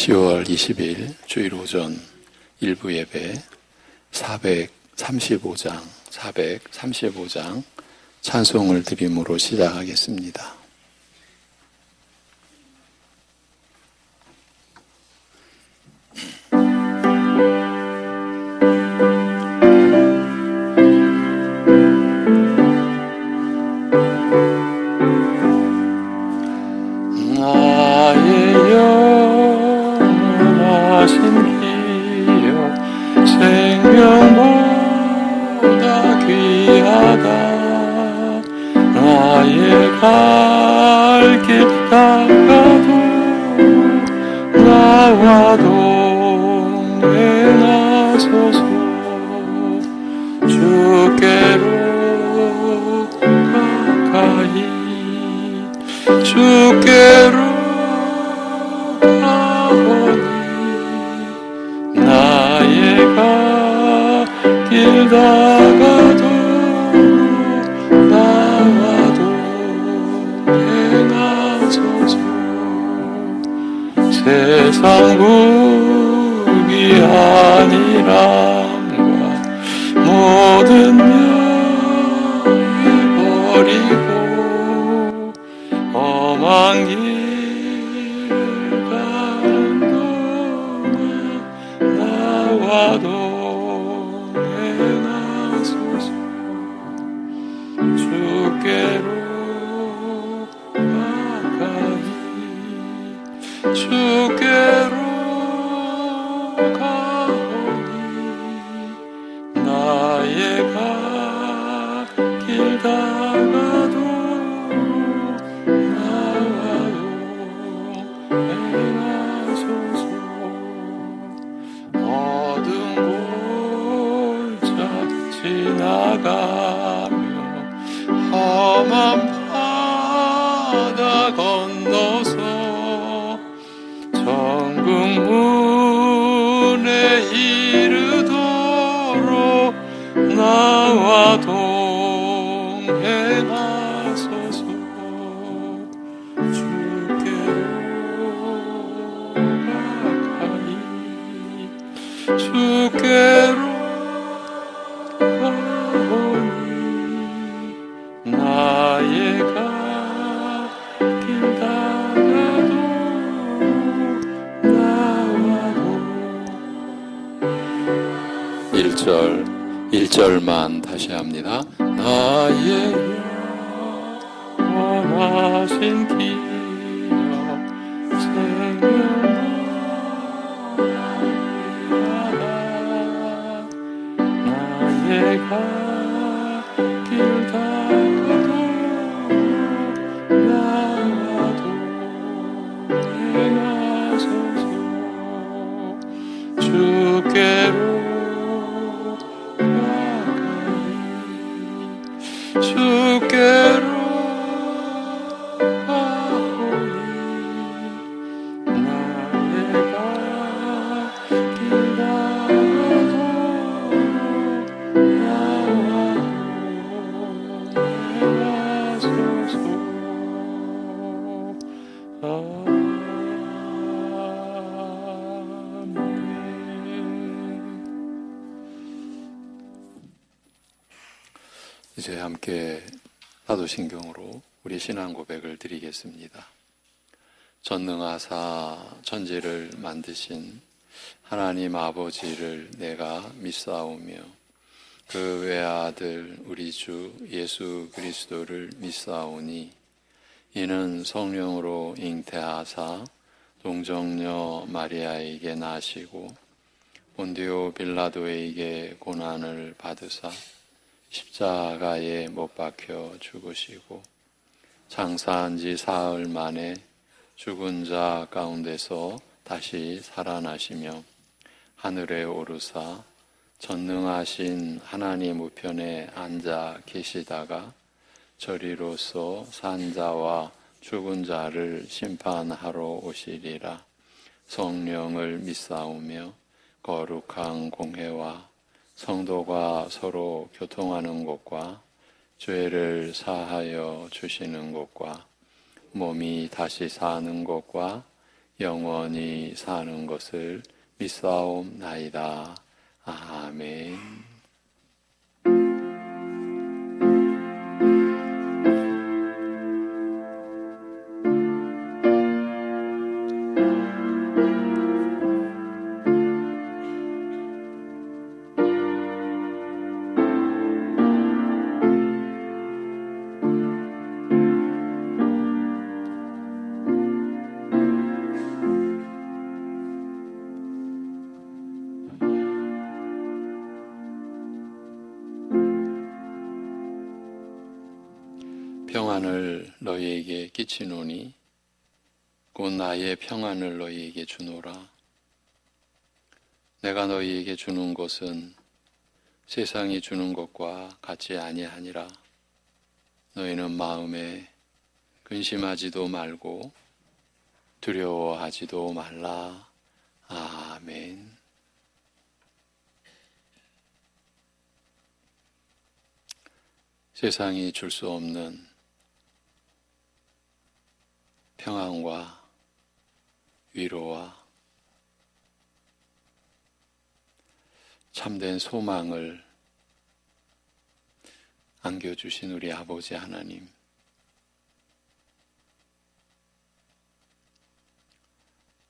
10월 20일 주일 오전 일부 예배 435장 찬송을 드림으로 시작하겠습니다. 생명보다 귀하다. 나의 갈 길 닦아도 나와 동행하소서. 주께로 가까이 주께로 가오니 나의 길 다가도 나와도 행하소서. 세상 부귀 아니란과 모든 명예 버리고 험한 길을 가는 동안 나와도 행하소서. 주께로 가까이 주께로 가오니 나의 갈 길 다가도 나와도 행하소서. 어둠 골짜 지나가며 험한 바다 건너서 천국 문에 이르도록 나와 동행하소서. 주께로 가까이 주께로 가오니 나의 갈 길 다가도 나와도 1절만 다시 합니다. 나의 영원하신 기여 생명보다 나의 갈 길 다가도 나와도 행하소서. 주께로 가까이 주께로 가오니 나의 갈 길 다가도 나와도 행하소서. 이제 함께 사도신경으로 우리 신앙 고백을 드리겠습니다. 전능하사 천지를 만드신 하나님 아버지를 내가 믿사오며 그 외아들 우리 주 예수 그리스도를 믿사오니 이는 성령으로 잉태하사 동정녀 마리아에게 나시고 본디오 빌라도에게 고난을 받으사 십자가에 못 박혀 죽으시고 장사한 지 사흘 만에 죽은 자 가운데서 다시 살아나시며 하늘에 오르사 전능하신 하나님 우편에 앉아 계시다가 저리로서 산 자와 죽은 자를 심판하러 오시리라. 성령을 믿사오며 거룩한 공회와 성도가 서로 교통하는 것과 죄를 사하여 주시는 것과 몸이 다시 사는 것과 영원히 사는 것을 믿사옵나이다. 아멘. 평안을 너희에게 끼치노니 곧 나의 평안을 너희에게 주노라. 내가 너희에게 주는 것은 세상이 주는 것과 같이 아니하니라. 너희는 마음에 근심하지도 말고 두려워하지도 말라. 아멘. 세상이 줄 수 없는 평안과 위로와 참된 소망을 안겨주신 우리 아버지 하나님,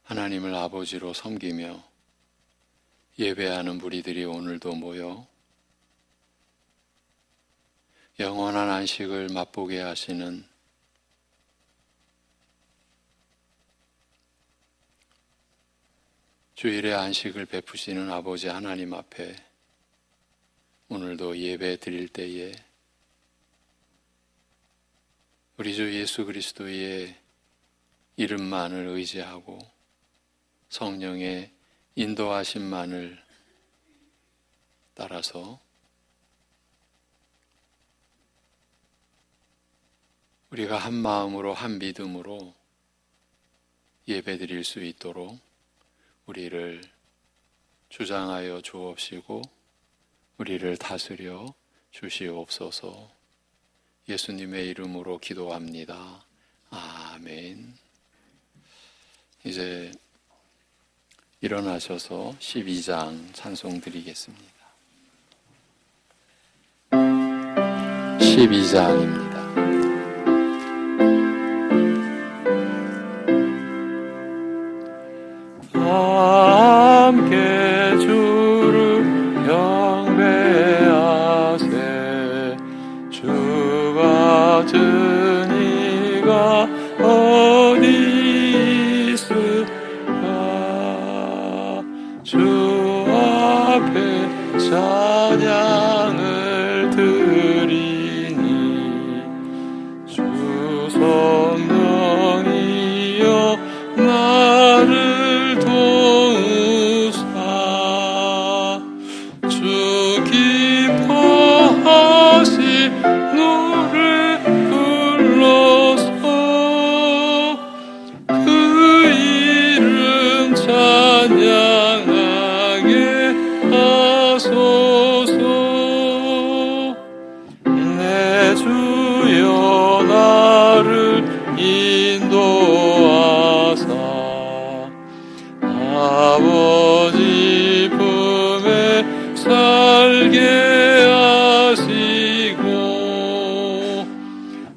하나님을 아버지로 섬기며 예배하는 무리들이 오늘도 모여 영원한 안식을 맛보게 하시는 주일의 안식을 베푸시는 아버지 하나님 앞에 오늘도 예배 드릴 때에 우리 주 예수 그리스도의 이름만을 의지하고 성령의 인도하심만을 따라서 우리가 한 마음으로 한 믿음으로 예배 드릴 수 있도록 우리를 주장하여 주옵시고 우리를 다스려 주시옵소서. 예수님의 이름으로 기도합니다. 아멘. 이제 일어나셔서 12장 찬송 드리겠습니다. 12장입니다. 함께 주를 경배하세. 주 같은 이가 어디 있을까. 주 앞에 찬양을 드리니 주 성령이여 나를 도우사. 주 기뻐하시 노래 불러서 그 이름 찬양하게 하소서. 내 주여 나를 인도하사 아버지 품에 살게 하시고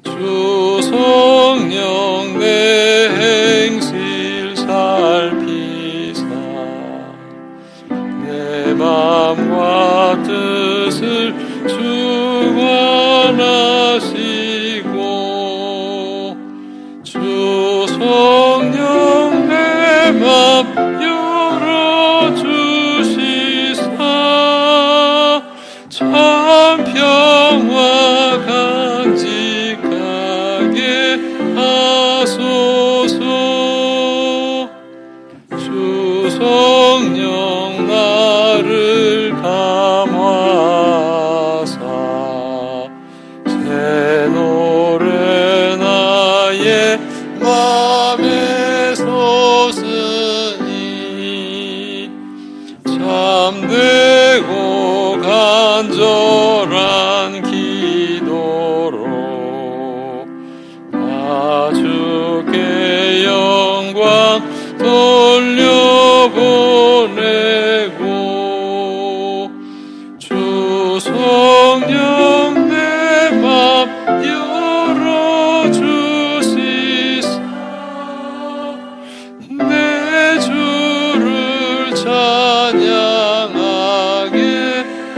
주 성령 내 행실 살피사 내 마음과 뜻을 주관하시고 주 성령 내 맘 열어주시사 참 평화 간직하게 하소서. 주 성령 나를 감화사 새 노래 나의 맘에 솟으니 참되고 간절한 기도로 나 주께 영광 보내고 주 성령 내 맘 열어주시사 내 주를 찬양하게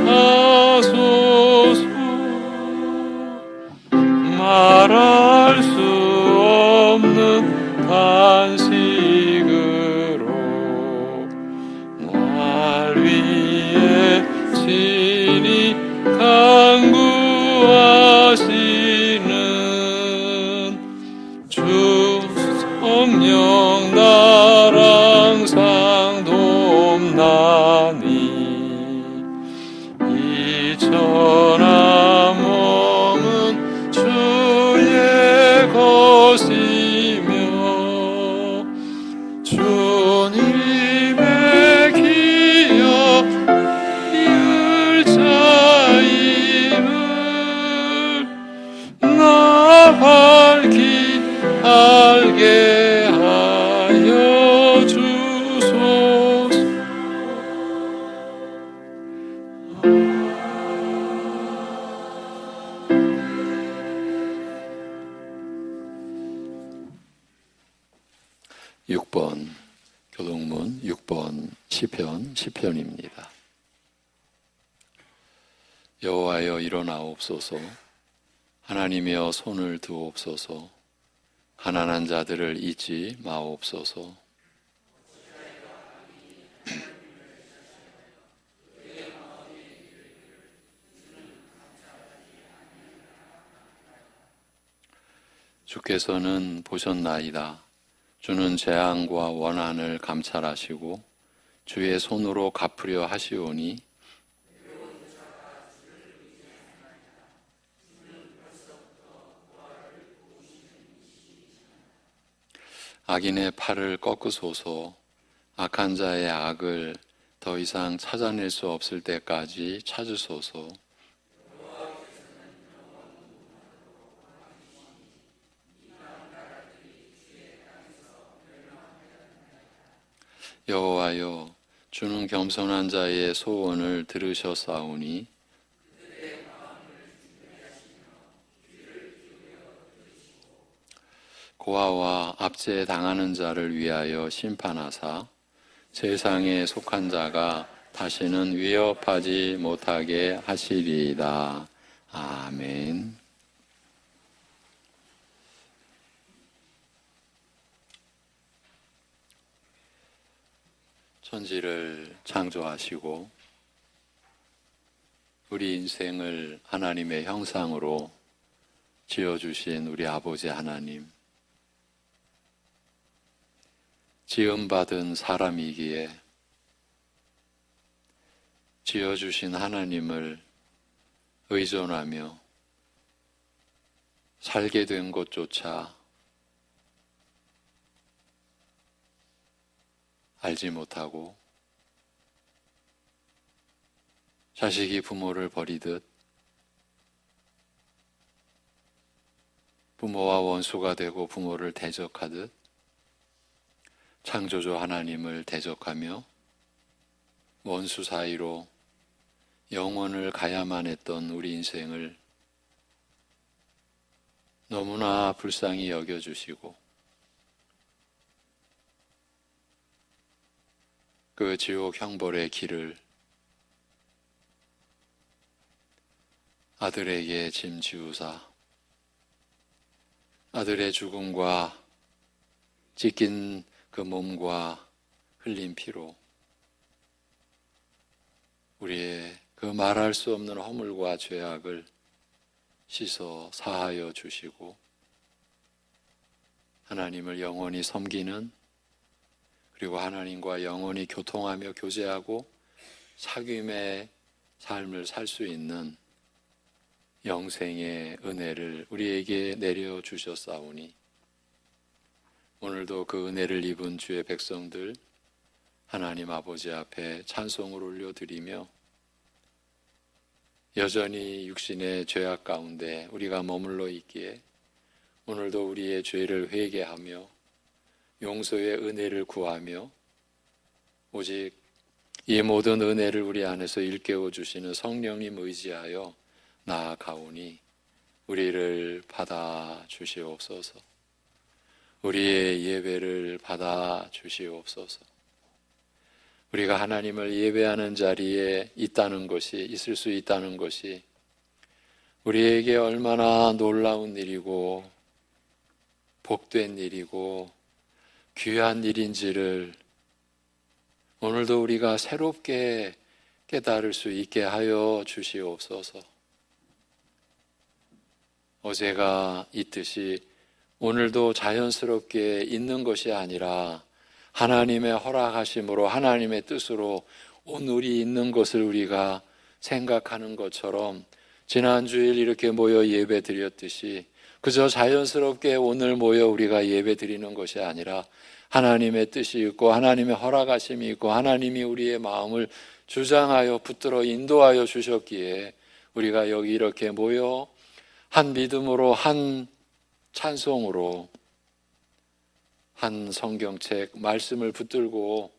하소서. 말할 수 없는 탄식으로 날 위해 친히 간구하시는 주 성령 나랑 항상 돕나니 이 천하 몸은 주의 것이며 주님의 기억 이을 자임을 나 밝히 알게 하여 주소서. 6번 교동문 6번 시편입니다. 여호와여 일어나옵소서. 하나님이여 손을 두옵소서. 가난한 자들을 잊지 마옵소서. 주께서는 보셨나이다. 주는 재앙과 원한을 감찰하시고 주의 손으로 갚으려 하시오니 악인의 팔을 꺾으소서. 악한 자의 악을 더 이상 찾아낼 수 없을 때까지 찾으소서. 여호와여 주는 겸손한 자의 소원을 들으셨사오니 고아와 압제 당하는 자를 위하여 심판하사 세상에 속한 자가 다시는 위협하지 못하게 하시리이다. 아멘. 천지를 창조하시고 우리 인생을 하나님의 형상으로 지어주신 우리 아버지 하나님, 지음받은 사람이기에 지어주신 하나님을 의존하며 살게 된 것조차 알지 못하고 자식이 부모를 버리듯 부모와 원수가 되고 부모를 대적하듯 창조주 하나님을 대적하며 원수 사이로 영원을 가야만 했던 우리 인생을 너무나 불쌍히 여겨주시고 그 지옥 형벌의 길을 아들에게 짐지우사 아들의 죽음과 찢긴 그 몸과 흘린 피로 우리의 그 말할 수 없는 허물과 죄악을 씻어 사하여 주시고 하나님을 영원히 섬기는 그리고 하나님과 영원히 교통하며 교제하고 사귐의 삶을 살 수 있는 영생의 은혜를 우리에게 내려주셨사오니 오늘도 그 은혜를 입은 주의 백성들 하나님 아버지 앞에 찬송을 올려드리며 여전히 육신의 죄악 가운데 우리가 머물러 있기에 오늘도 우리의 죄를 회개하며 용서의 은혜를 구하며 오직 이 모든 은혜를 우리 안에서 일깨워 주시는 성령님 의지하여 나아가오니 우리를 받아 주시옵소서. 우리의 예배를 받아 주시옵소서. 우리가 하나님을 예배하는 자리에 있다는 것이, 있을 수 있다는 것이 우리에게 얼마나 놀라운 일이고 복된 일이고 귀한 일인지를 오늘도 우리가 새롭게 깨달을 수 있게 하여 주시옵소서. 어제가 있듯이 오늘도 자연스럽게 있는 것이 아니라 하나님의 허락하심으로 하나님의 뜻으로 오늘이 있는 것을 우리가 생각하는 것처럼 지난 주일 이렇게 모여 예배 드렸듯이 그저 자연스럽게 오늘 모여 우리가 예배 드리는 것이 아니라 하나님의 뜻이 있고 하나님의 허락하심이 있고 하나님이 우리의 마음을 주장하여 붙들어 인도하여 주셨기에 우리가 여기 이렇게 모여 한 믿음으로 한 찬송으로 한 성경책 말씀을 붙들고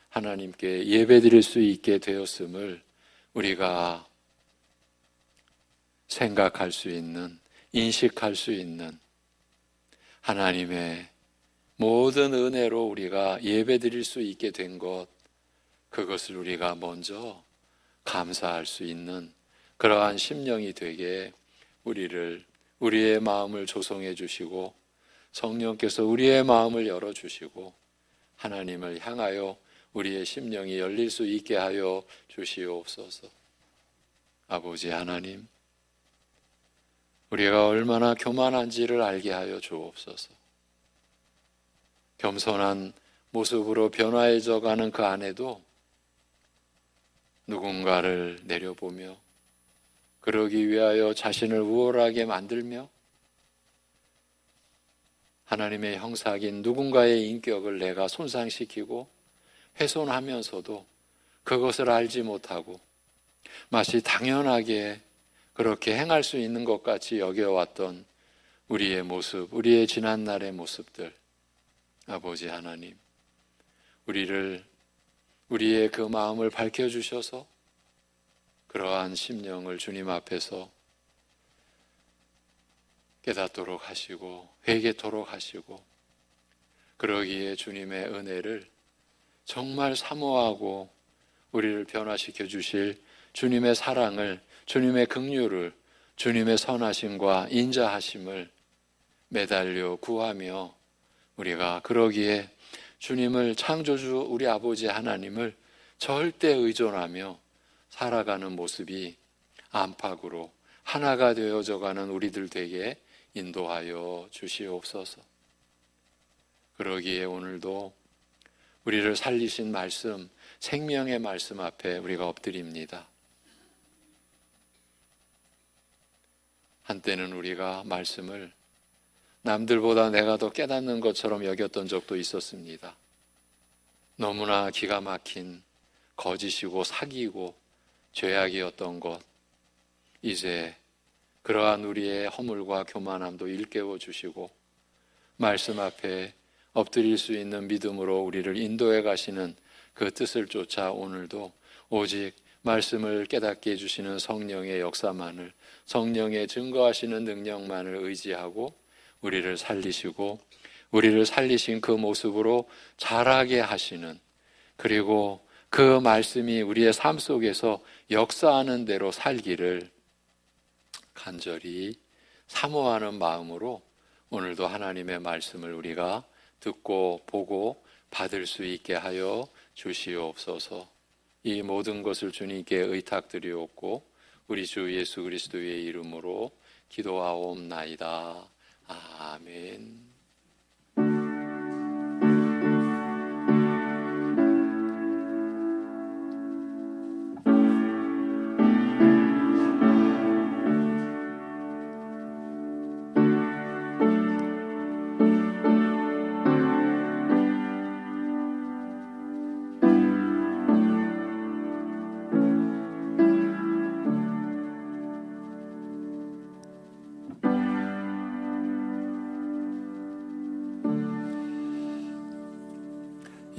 하나님께 예배드릴 수 있게 되었음을 우리가 생각할 수 있는, 인식할 수 있는 하나님의 모든 은혜로 우리가 예배드릴 수 있게 된 것, 그것을 우리가 먼저 감사할 수 있는 그러한 심령이 되게 우리의 마음을 조성해 주시고 성령께서 우리의 마음을 열어주시고 하나님을 향하여 우리의 심령이 열릴 수 있게 하여 주시옵소서. 아버지 하나님, 우리가 얼마나 교만한지를 알게 하여 주옵소서. 겸손한 모습으로 변화해져 가는 그 안에도 누군가를 내려보며 그러기 위하여 자신을 우월하게 만들며 하나님의 형상인 누군가의 인격을 내가 손상시키고 훼손하면서도 그것을 알지 못하고 마치 당연하게 그렇게 행할 수 있는 것 같이 여겨왔던 우리의 모습, 우리의 지난날의 모습들, 아버지 하나님, 우리의 그 마음을 밝혀주셔서 그러한 심령을 주님 앞에서 깨닫도록 하시고 회개토록 하시고 그러기에 주님의 은혜를 정말 사모하고 우리를 변화시켜 주실 주님의 사랑을, 주님의 긍휼을, 주님의 선하심과 인자하심을 매달려 구하며 우리가 그러기에 주님을 창조주 우리 아버지 하나님을 절대 의존하며 살아가는 모습이 안팎으로 하나가 되어져가는 우리들 되게 인도하여 주시옵소서. 그러기에 오늘도 우리를 살리신 말씀, 생명의 말씀 앞에 우리가 엎드립니다. 한때는 우리가 말씀을 남들보다 내가 더 깨닫는 것처럼 여겼던 적도 있었습니다. 너무나 기가 막힌 거짓이고 사기이고 죄악이었던 것, 이제 그러한 우리의 허물과 교만함도 일깨워 주시고 말씀 앞에 엎드릴 수 있는 믿음으로 우리를 인도해 가시는 그 뜻을 쫓아 오늘도 오직 말씀을 깨닫게 해주시는 성령의 역사만을, 성령의 증거하시는 능력만을 의지하고 우리를 살리시고 우리를 살리신 그 모습으로 자라게 하시는, 그리고 그 말씀이 우리의 삶 속에서 역사하는 대로 살기를 간절히 사모하는 마음으로 오늘도 하나님의 말씀을 우리가 듣고 보고 받을 수 있게 하여 주시옵소서. 이 모든 것을 주님께 의탁드리옵고 우리 주 예수 그리스도의 이름으로 기도하옵나이다. 아멘.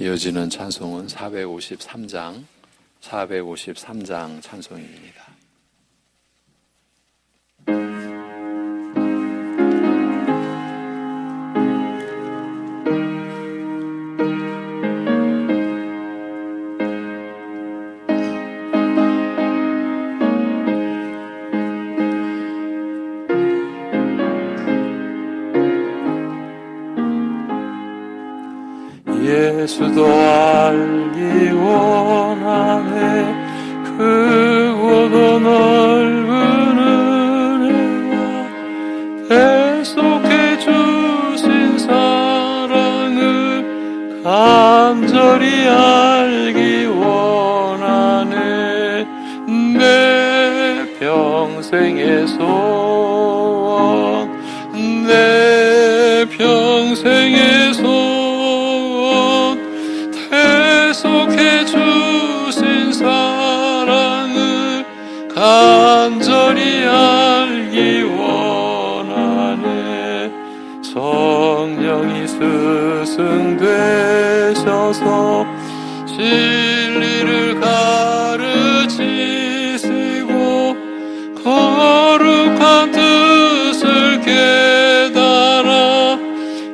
이어지는 찬송은 453장 찬송입니다. 예수도 알기 원하네 크고도 넓은 은혜와 대속해 주신 사랑을 간절히 알기 원하네 내 평생의 소원 내 평생의 소원 대속해 주신 사랑을 간절히 알기 원하네 성령이 스승되셔서 진리를 가르치시고 거룩한 뜻을 깨달아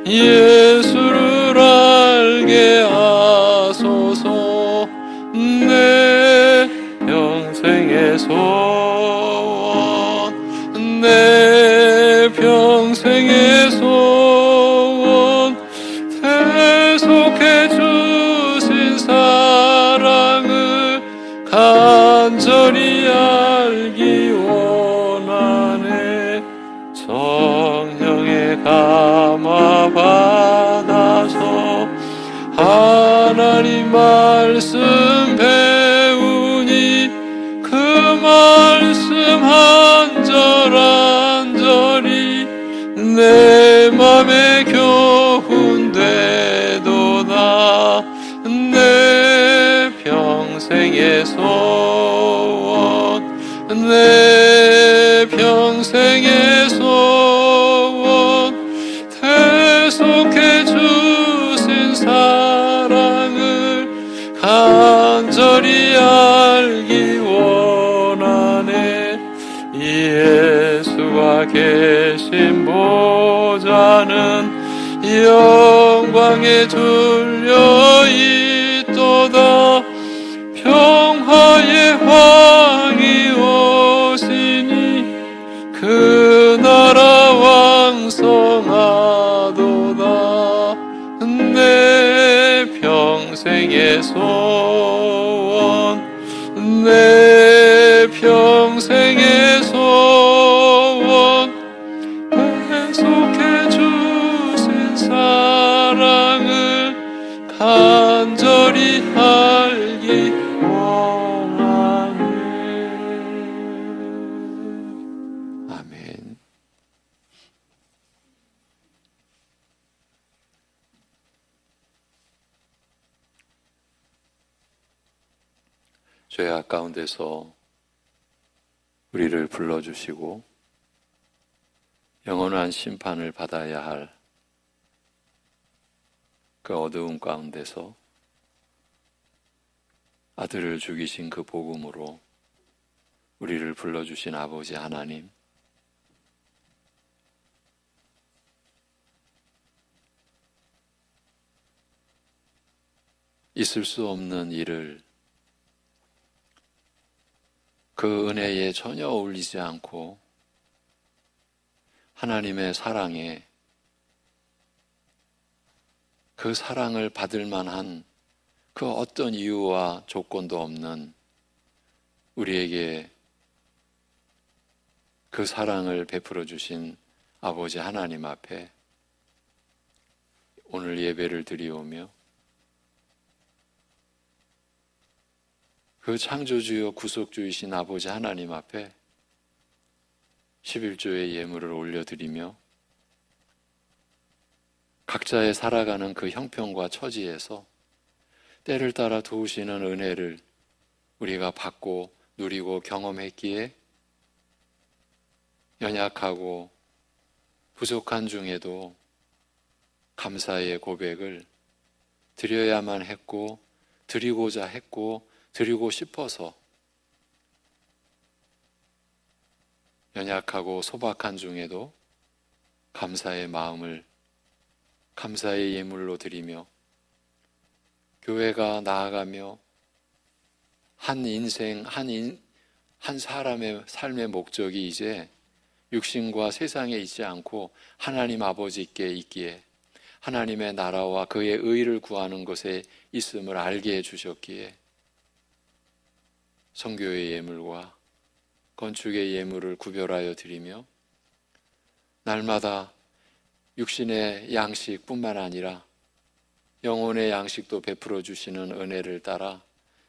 예수를 알게 하소서 내 평생의 소원 내 평생의 소원 대속해 주신 사랑을 간절히 알기 원하네 성령의 감화 받아서 하나님 말씀 배우니 그 말씀 한 절 한 절이 내 맘에 교훈되도다 내 평생의 소원 내 평생의 소원 대속해 주신 사랑을 간절히 알기 원하네 예수가 계신 보좌는 영광에 둘려 있도다 평화의 왕이 오시니 그 나라 왕성하도다 내 평생의 소원 내 평생의 소원 대속해 주신 사랑을 간절히 알기 원하네 아멘. 죄악 가운데서 우리를 불러주시고 영원한 심판을 받아야 할 그 어두운 가운데서 아들을 죽이신 그 복음으로 우리를 불러주신 아버지 하나님, 있을 수 없는 일을 그 은혜에 전혀 어울리지 않고 하나님의 사랑에 그 사랑을 받을 만한 그 어떤 이유와 조건도 없는 우리에게 그 사랑을 베풀어 주신 아버지 하나님 앞에 오늘 예배를 드리오며 그 창조주요 구속주이신 아버지 하나님 앞에 11조의 예물을 올려드리며 각자의 살아가는 그 형편과 처지에서 때를 따라 도우시는 은혜를 우리가 받고 누리고 경험했기에 연약하고 부족한 중에도 감사의 고백을 드려야만 했고, 드리고자 했고, 드리고 싶어서 연약하고 소박한 중에도 감사의 마음을 감사의 예물로 드리며 교회가 나아가며 한 사람의 삶의 목적이 이제 육신과 세상에 있지 않고 하나님 아버지께 있기에 하나님의 나라와 그의 의를 구하는 것에 있음을 알게 해주셨기에 선교의 예물과 건축의 예물을 구별하여 드리며 날마다 육신의 양식뿐만 아니라 영혼의 양식도 베풀어 주시는 은혜를 따라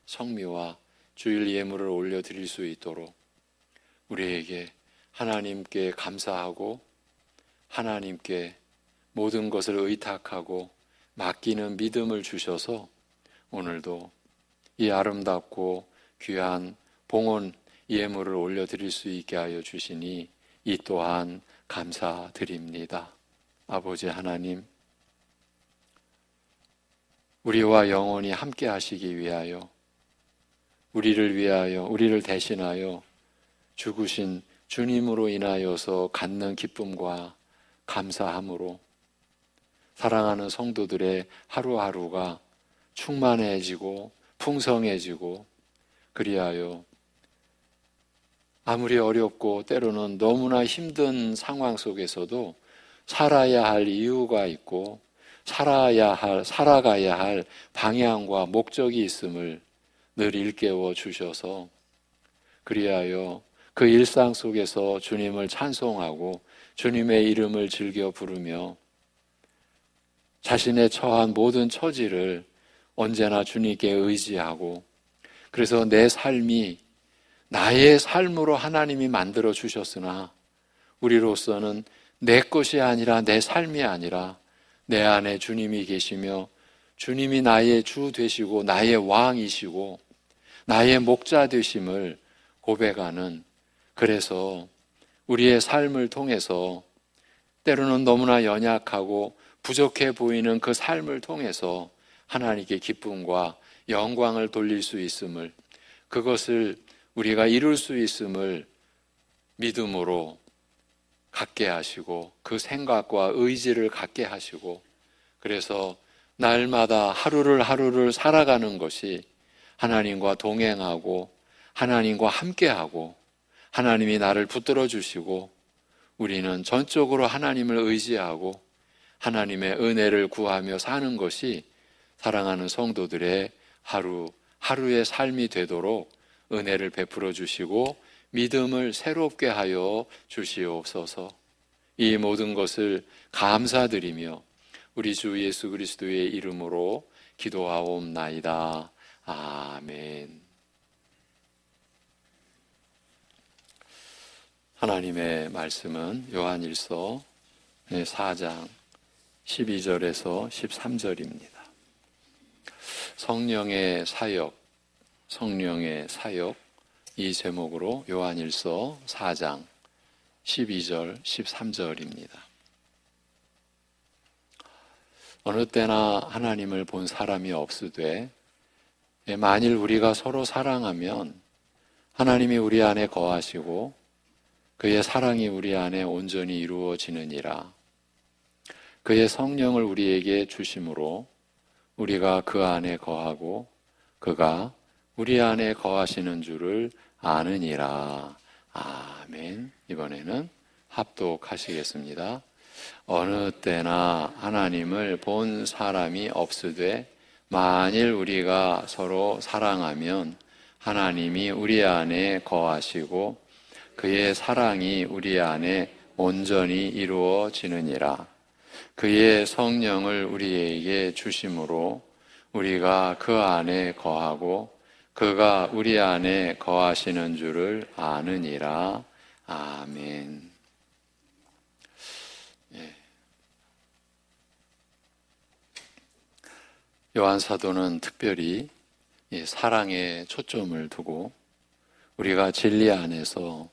성미와 주일 예물을 올려드릴 수 있도록 우리에게 하나님께 감사하고 하나님께 모든 것을 의탁하고 맡기는 믿음을 주셔서 오늘도 이 아름답고 귀한 봉헌 예물을 올려드릴 수 있게 하여 주시니 이 또한 감사드립니다. 아버지 하나님, 우리와 영원히 함께 하시기 위하여 우리를 대신하여 죽으신 주님으로 인하여서 갖는 기쁨과 감사함으로 사랑하는 성도들의 하루하루가 충만해지고 풍성해지고 그리하여 아무리 어렵고 때로는 너무나 힘든 상황 속에서도 살아야 할 이유가 있고 살아가야 할 방향과 목적이 있음을 늘 일깨워 주셔서 그리하여 그 일상 속에서 주님을 찬송하고 주님의 이름을 즐겨 부르며 자신의 처한 모든 처지를 언제나 주님께 의지하고 그래서 내 삶이 나의 삶으로 하나님이 만들어 주셨으나 우리로서는 내 것이 아니라 내 삶이 아니라 내 안에 주님이 계시며 주님이 나의 주 되시고 나의 왕이시고 나의 목자 되심을 고백하는 그래서 우리의 삶을 통해서 때로는 너무나 연약하고 부족해 보이는 그 삶을 통해서 하나님께 기쁨과 영광을 돌릴 수 있음을 그것을 우리가 이룰 수 있음을 믿음으로 갖게 하시고 그 생각과 의지를 갖게 하시고 그래서 날마다 하루를 살아가는 것이 하나님과 동행하고 하나님과 함께하고 하나님이 나를 붙들어 주시고 우리는 전적으로 하나님을 의지하고 하나님의 은혜를 구하며 사는 것이 사랑하는 성도들의 하루의 삶이 되도록 은혜를 베풀어 주시고 믿음을 새롭게 하여 주시옵소서. 이 모든 것을 감사드리며 우리 주 예수 그리스도의 이름으로 기도하옵나이다. 아멘. 하나님의 말씀은 요한일서 4장 12절에서 13절입니다. 성령의 사역 이 제목으로 요한일서 4장 12절 13절입니다. 어느 때나 하나님을 본 사람이 없으되 만일 우리가 서로 사랑하면 하나님이 우리 안에 거하시고 그의 사랑이 우리 안에 온전히 이루어지느니라. 그의 성령을 우리에게 주심으로 우리가 그 안에 거하고 그가 우리 안에 거하시는 줄을 아느니라. 아멘. 이번에는 합독하시겠습니다. 어느 때나 하나님을 본 사람이 없으되 만일 우리가 서로 사랑하면 하나님이 우리 안에 거하시고 그의 사랑이 우리 안에 온전히 이루어지느니라. 그의 성령을 우리에게 주심으로 우리가 그 안에 거하고 그가 우리 안에 거하시는 줄을 아느니라. 아멘. 요한 사도는 특별히 사랑에 초점을 두고 우리가 진리 안에서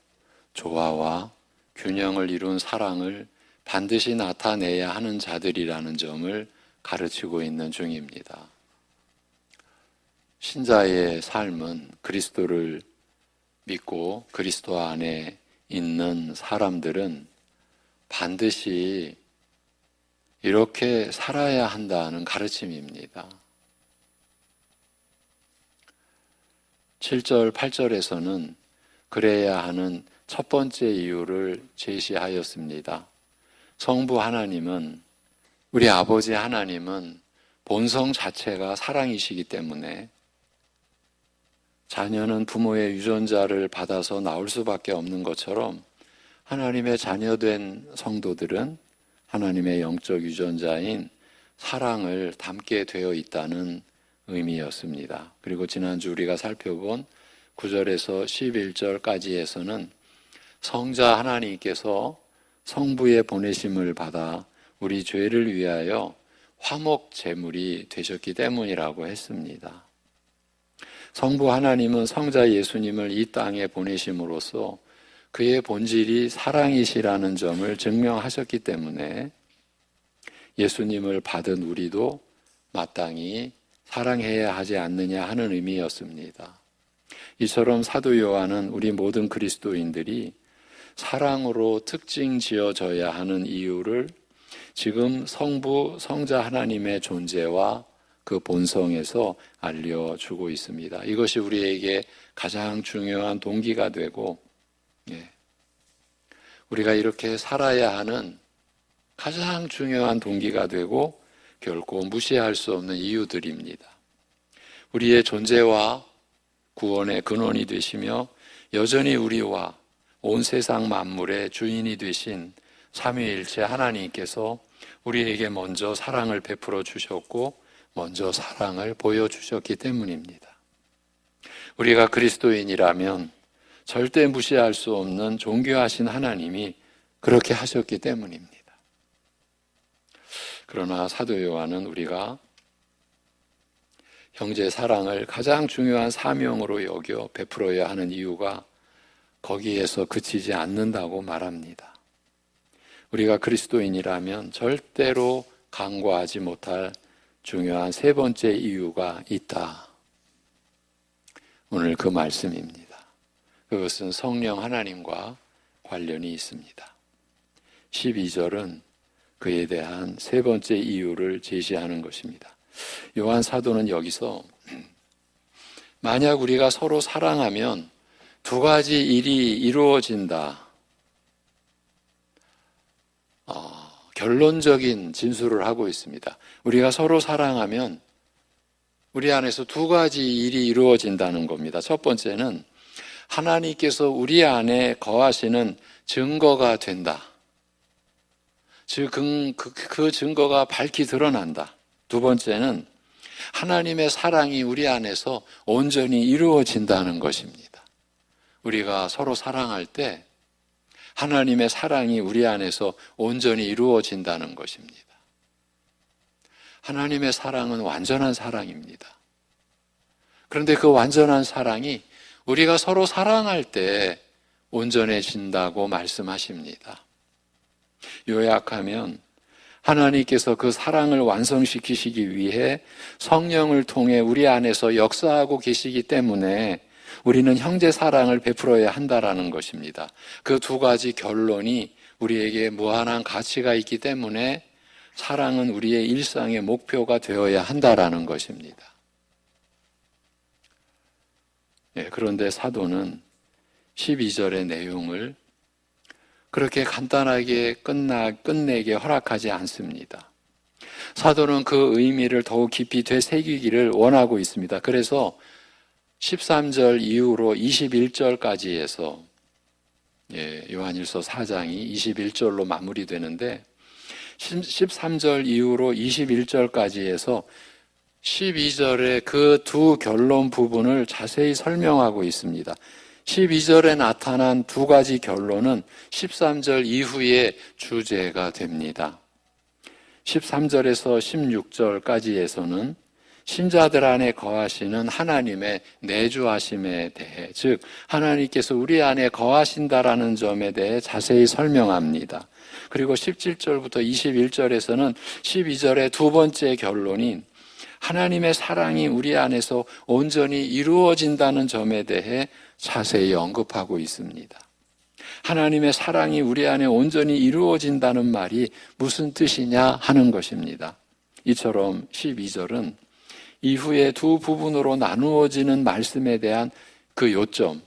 조화와 균형을 이룬 사랑을 반드시 나타내야 하는 자들이라는 점을 가르치고 있는 중입니다. 신자의 삶은 그리스도를 믿고 그리스도 안에 있는 사람들은 반드시 이렇게 살아야 한다는 가르침입니다. 7절, 8절에서는 그래야 하는 첫 번째 이유를 제시하였습니다. 성부 하나님은, 우리 아버지 하나님은 본성 자체가 사랑이시기 때문에 자녀는 부모의 유전자를 받아서 나올 수밖에 없는 것처럼 하나님의 자녀된 성도들은 하나님의 영적 유전자인 사랑을 담게 되어 있다는 의미였습니다. 그리고 지난주 우리가 살펴본 9절에서 11절까지에서는 성자 하나님께서 성부의 보내심을 받아 우리 죄를 위하여 화목 제물이 되셨기 때문이라고 했습니다. 성부 하나님은 성자 예수님을 이 땅에 보내심으로써 그의 본질이 사랑이시라는 점을 증명하셨기 때문에 예수님을 받은 우리도 마땅히 사랑해야 하지 않느냐 하는 의미였습니다. 이처럼 사도 요한은 우리 모든 그리스도인들이 사랑으로 특징 지어져야 하는 이유를 지금 성부, 성자 하나님의 존재와 그 본성에서 알려주고 있습니다. 이것이 우리에게 가장 중요한 동기가 되고, 우리가 이렇게 살아야 하는 가장 중요한 동기가 되고 결코 무시할 수 없는 이유들입니다. 우리의 존재와 구원의 근원이 되시며 여전히 우리와 온 세상 만물의 주인이 되신 삼위일체 하나님께서 우리에게 먼저 사랑을 베풀어 주셨고 먼저 사랑을 보여주셨기 때문입니다. 우리가 그리스도인이라면 절대 무시할 수 없는 존귀하신 하나님이 그렇게 하셨기 때문입니다. 그러나 사도 요한은 우리가 형제 사랑을 가장 중요한 사명으로 여겨 베풀어야 하는 이유가 거기에서 그치지 않는다고 말합니다. 우리가 그리스도인이라면 절대로 간과하지 못할 중요한 세 번째 이유가 있다. 오늘 그 말씀입니다. 그것은 성령 하나님과 관련이 있습니다. 12절은 그에 대한 세 번째 이유를 제시하는 것입니다. 요한 사도는 여기서 만약 우리가 서로 사랑하면 두 가지 일이 이루어진다. 결론적인 진술을 하고 있습니다. 우리가 서로 사랑하면 우리 안에서 두 가지 일이 이루어진다는 겁니다. 첫 번째는 하나님께서 우리 안에 거하시는 증거가 된다. 즉, 그 증거가 밝히 드러난다. 두 번째는 하나님의 사랑이 우리 안에서 온전히 이루어진다는 것입니다. 우리가 서로 사랑할 때 하나님의 사랑이 우리 안에서 온전히 이루어진다는 것입니다. 하나님의 사랑은 완전한 사랑입니다. 그런데 그 완전한 사랑이 우리가 서로 사랑할 때 온전해진다고 말씀하십니다. 요약하면 하나님께서 그 사랑을 완성시키시기 위해 성령을 통해 우리 안에서 역사하고 계시기 때문에 우리는 형제 사랑을 베풀어야 한다라는 것입니다. 그 두 가지 결론이 우리에게 무한한 가치가 있기 때문에 사랑은 우리의 일상의 목표가 되어야 한다라는 것입니다. 그런데 사도는 12절의 내용을 그렇게 간단하게 끝내게 허락하지 않습니다. 사도는 그 의미를 더욱 깊이 되새기기를 원하고 있습니다. 그래서 13절 이후로 21절까지에서 요한일서 4장이 21절로 마무리되는데 13절 이후로 21절까지에서 12절의 그 두 결론 부분을 자세히 설명하고 있습니다. 12절에 나타난 두 가지 결론은 13절 이후의 주제가 됩니다. 13절에서 16절까지에서는 신자들 안에 거하시는 하나님의 내주하심에 대해, 즉 하나님께서 우리 안에 거하신다라는 점에 대해 자세히 설명합니다. 그리고 17절부터 21절에서는 12절의 두 번째 결론인 하나님의 사랑이 우리 안에서 온전히 이루어진다는 점에 대해 자세히 언급하고 있습니다. 하나님의 사랑이 우리 안에 온전히 이루어진다는 말이 무슨 뜻이냐 하는 것입니다. 이처럼 12절은 이후에 두 부분으로 나누어지는 말씀에 대한 그 요점을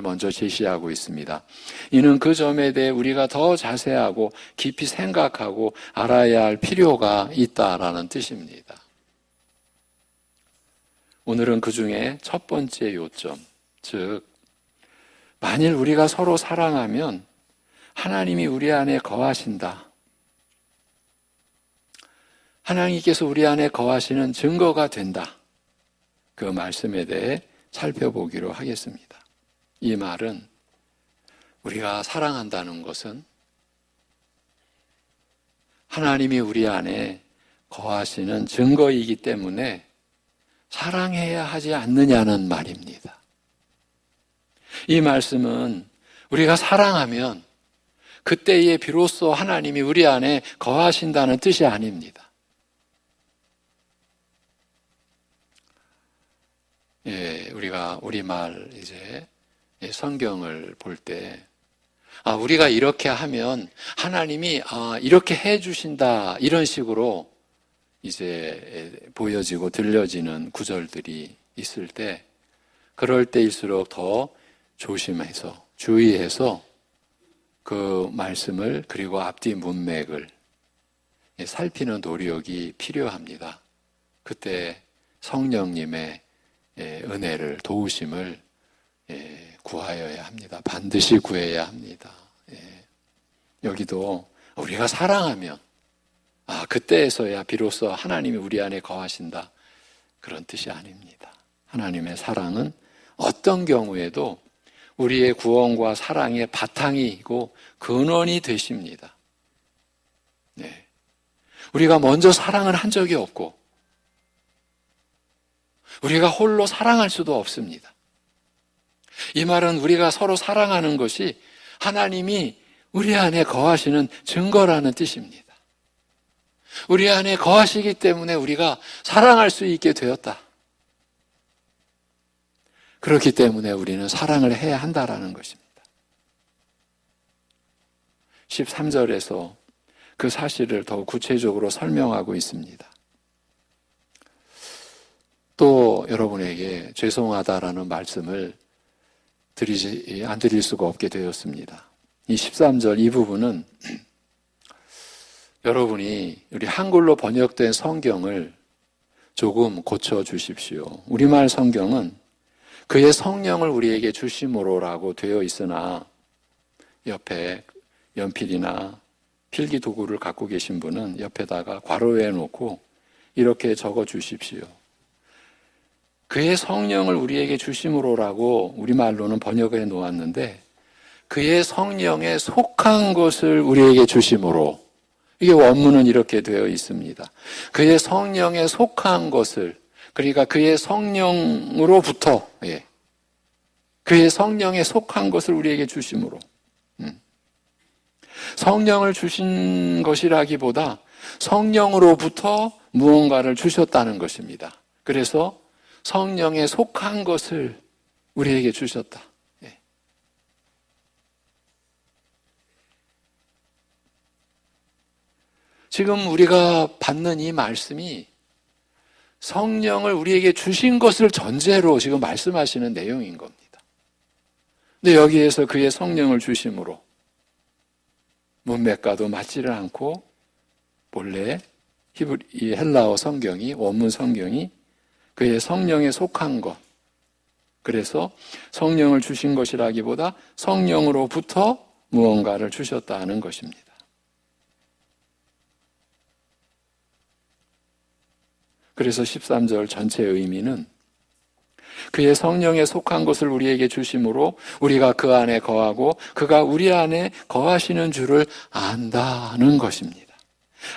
먼저 제시하고 있습니다. 이는 그 점에 대해 우리가 더 자세하고 깊이 생각하고 알아야 할 필요가 있다라는 뜻입니다. 오늘은 그 중에 첫 번째 요점, 즉 만일 우리가 서로 사랑하면 하나님이 우리 안에 거하신다. 하나님께서 우리 안에 거하시는 증거가 된다. 그 말씀에 대해 살펴보기로 하겠습니다. 이 말은 우리가 사랑한다는 것은 하나님이 우리 안에 거하시는 증거이기 때문에 사랑해야 하지 않느냐는 말입니다. 이 말씀은 우리가 사랑하면 그때에 비로소 하나님이 우리 안에 거하신다는 뜻이 아닙니다. 우리가 우리말 성경을 볼 때 우리가 이렇게 하면 하나님이 이렇게 해 주신다 이런 식으로 보여지고 들려지는 구절들이 있을 때 그럴 때일수록 더 조심해서 주의해서 그 말씀을 그리고 앞뒤 문맥을 살피는 노력이 필요합니다. 그때 성령님의 은혜를 도우심을 구하여야 합니다. 반드시 구해야 합니다. 여기도 우리가 사랑하면 그때에서야 비로소 하나님이 우리 안에 거하신다 그런 뜻이 아닙니다. 하나님의 사랑은 어떤 경우에도 우리의 구원과 사랑의 바탕이고 근원이 되십니다. 우리가 먼저 사랑을 한 적이 없고 우리가 홀로 사랑할 수도 없습니다. 이 말은 우리가 서로 사랑하는 것이 하나님이 우리 안에 거하시는 증거라는 뜻입니다. 우리 안에 거하시기 때문에 우리가 사랑할 수 있게 되었다. 그렇기 때문에 우리는 사랑을 해야 한다라는 것입니다. 13절에서 그 사실을 더 구체적으로 설명하고 있습니다. 또 여러분에게 죄송하다라는 말씀을 안 드릴 수가 없게 되었습니다. 이 13절 이 부분은 여러분이 우리 한글로 번역된 성경을 조금 고쳐주십시오. 우리말 성경은 그의 성령을 우리에게 주심으로라고 되어 있으나 옆에 연필이나 필기 도구를 갖고 계신 분은 옆에다가 괄호해 놓고 이렇게 적어 주십시오. 그의 성령을 우리에게 주심으로라고 우리말로는 번역해 놓았는데 그의 성령에 속한 것을 우리에게 주심으로, 이게 원문은 이렇게 되어 있습니다. 그의 성령에 속한 것을, 그러니까 그의 성령으로부터, 그의 성령에 속한 것을 우리에게 주심으로. 성령을 주신 것이라기보다 성령으로부터 무언가를 주셨다는 것입니다. 그래서 성령에 속한 것을 우리에게 주셨다. 지금 우리가 받는 이 말씀이 성령을 우리에게 주신 것을 전제로 지금 말씀하시는 내용인 겁니다. 근데 여기에서 그의 성령을 주심으로 문맥과도 맞지를 않고 본래 이 헬라어 성경이, 원문 성경이 그의 성령에 속한 것, 그래서 성령을 주신 것이라기보다 성령으로부터 무언가를 주셨다는 것입니다. 그래서 13절 전체의 의미는 그의 성령에 속한 것을 우리에게 주심으로 우리가 그 안에 거하고 그가 우리 안에 거하시는 줄을 안다는 것입니다.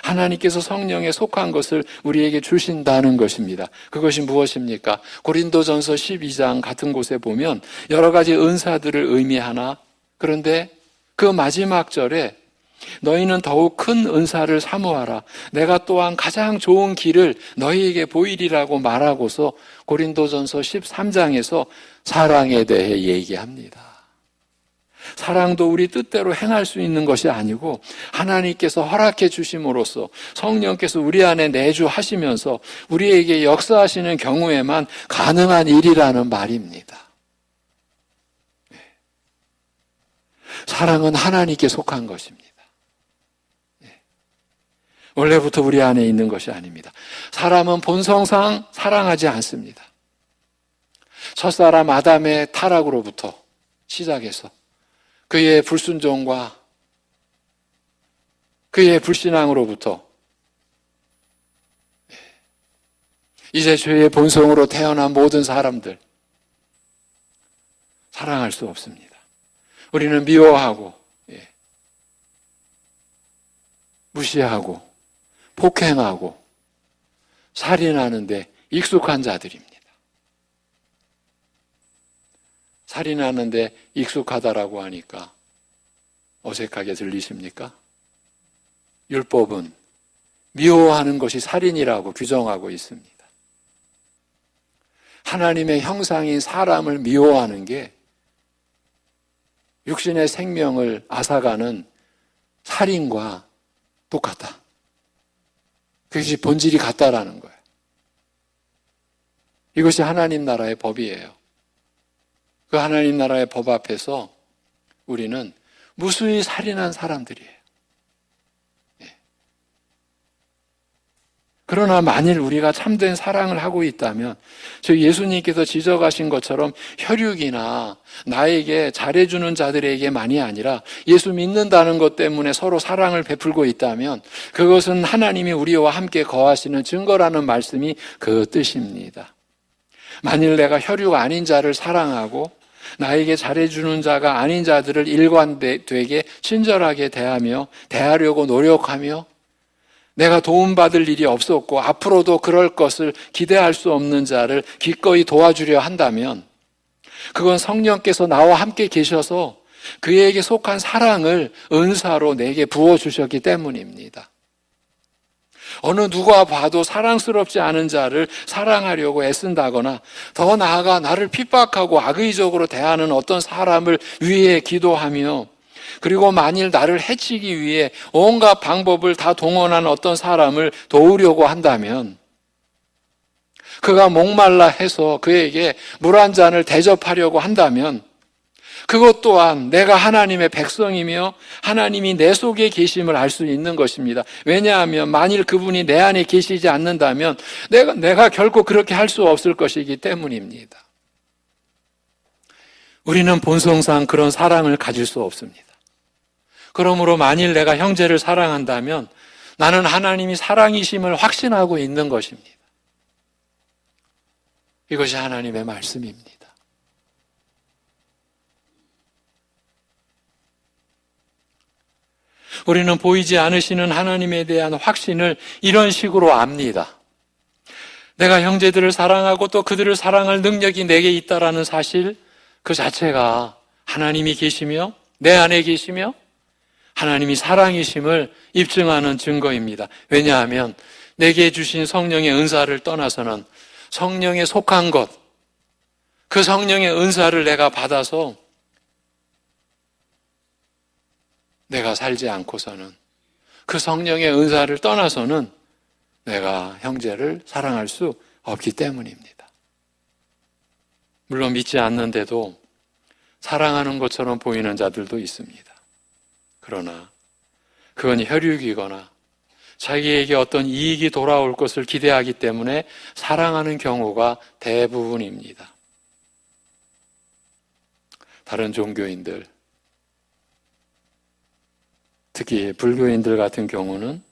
하나님께서 성령에 속한 것을 우리에게 주신다는 것입니다. 그것이 무엇입니까? 고린도전서 12장 같은 곳에 보면 여러 가지 은사들을 의미하나, 그런데 그 마지막 절에 너희는 더욱 큰 은사를 사모하라. 내가 또한 가장 좋은 길을 너희에게 보이리라고 말하고서 고린도전서 13장에서 사랑에 대해 얘기합니다. 사랑도 우리 뜻대로 행할 수 있는 것이 아니고 하나님께서 허락해 주심으로써 성령께서 우리 안에 내주하시면서 우리에게 역사하시는 경우에만 가능한 일이라는 말입니다. 사랑은 하나님께 속한 것입니다. 원래부터 우리 안에 있는 것이 아닙니다. 사람은 본성상 사랑하지 않습니다. 첫사람 아담의 타락으로부터 시작해서 그의 불순종과 그의 불신앙으로부터 이제 죄의 본성으로 태어난 모든 사람들 사랑할 수 없습니다. 우리는 미워하고 무시하고 폭행하고 살인하는데 익숙한 자들입니다. 살인하는데 익숙하다라고 하니까 어색하게 들리십니까? 율법은 미워하는 것이 살인이라고 규정하고 있습니다. 하나님의 형상인 사람을 미워하는 게 육신의 생명을 앗아가는 살인과 똑같다. 그것이 본질이 같다라는 거예요. 이것이 하나님 나라의 법이에요. 그 하나님 나라의 법 앞에서 우리는 무수히 살인한 사람들이에요. 그러나 만일 우리가 참된 사랑을 하고 있다면 즉 예수님께서 지적하신 것처럼 혈육이나 나에게 잘해주는 자들에게만이 아니라 예수 믿는다는 것 때문에 서로 사랑을 베풀고 있다면 그것은 하나님이 우리와 함께 거하시는 증거라는 말씀이 그 뜻입니다. 만일 내가 혈육 아닌 자를 사랑하고 나에게 잘해주는 자가 아닌 자들을 일관되게 친절하게 대하려고 노력하며 내가 도움받을 일이 없었고 앞으로도 그럴 것을 기대할 수 없는 자를 기꺼이 도와주려 한다면 그건 성령께서 나와 함께 계셔서 그에게 속한 사랑을 은사로 내게 부어주셨기 때문입니다. 어느 누가 봐도 사랑스럽지 않은 자를 사랑하려고 애쓴다거나 더 나아가 나를 핍박하고 악의적으로 대하는 어떤 사람을 위해 기도하며 그리고 만일 나를 해치기 위해 온갖 방법을 다 동원한 어떤 사람을 도우려고 한다면 그가 목말라 해서 그에게 물 한 잔을 대접하려고 한다면 그것 또한 내가 하나님의 백성이며 하나님이 내 속에 계심을 알 수 있는 것입니다. 왜냐하면 만일 그분이 내 안에 계시지 않는다면 내가 결코 그렇게 할 수 없을 것이기 때문입니다. 우리는 본성상 그런 사랑을 가질 수 없습니다. 그러므로 만일 내가 형제를 사랑한다면 나는 하나님이 사랑이심을 확신하고 있는 것입니다. 이것이 하나님의 말씀입니다. 우리는 보이지 않으시는 하나님에 대한 확신을 이런 식으로 압니다. 내가 형제들을 사랑하고 또 그들을 사랑할 능력이 내게 있다라는 사실 그 자체가 하나님이 계시며 내 안에 계시며 하나님이 사랑이심을 입증하는 증거입니다. 왜냐하면 내게 주신 성령의 은사를 떠나서는 성령에 속한 것, 그 성령의 은사를 내가 받아서 내가 살지 않고서는 그 성령의 은사를 떠나서는 내가 형제를 사랑할 수 없기 때문입니다. 물론 믿지 않는데도 사랑하는 것처럼 보이는 자들도 있습니다. 그러나 그건 혈육이거나 자기에게 어떤 이익이 돌아올 것을 기대하기 때문에 사랑하는 경우가 대부분입니다. 다른 종교인들, 특히 불교인들 같은 경우는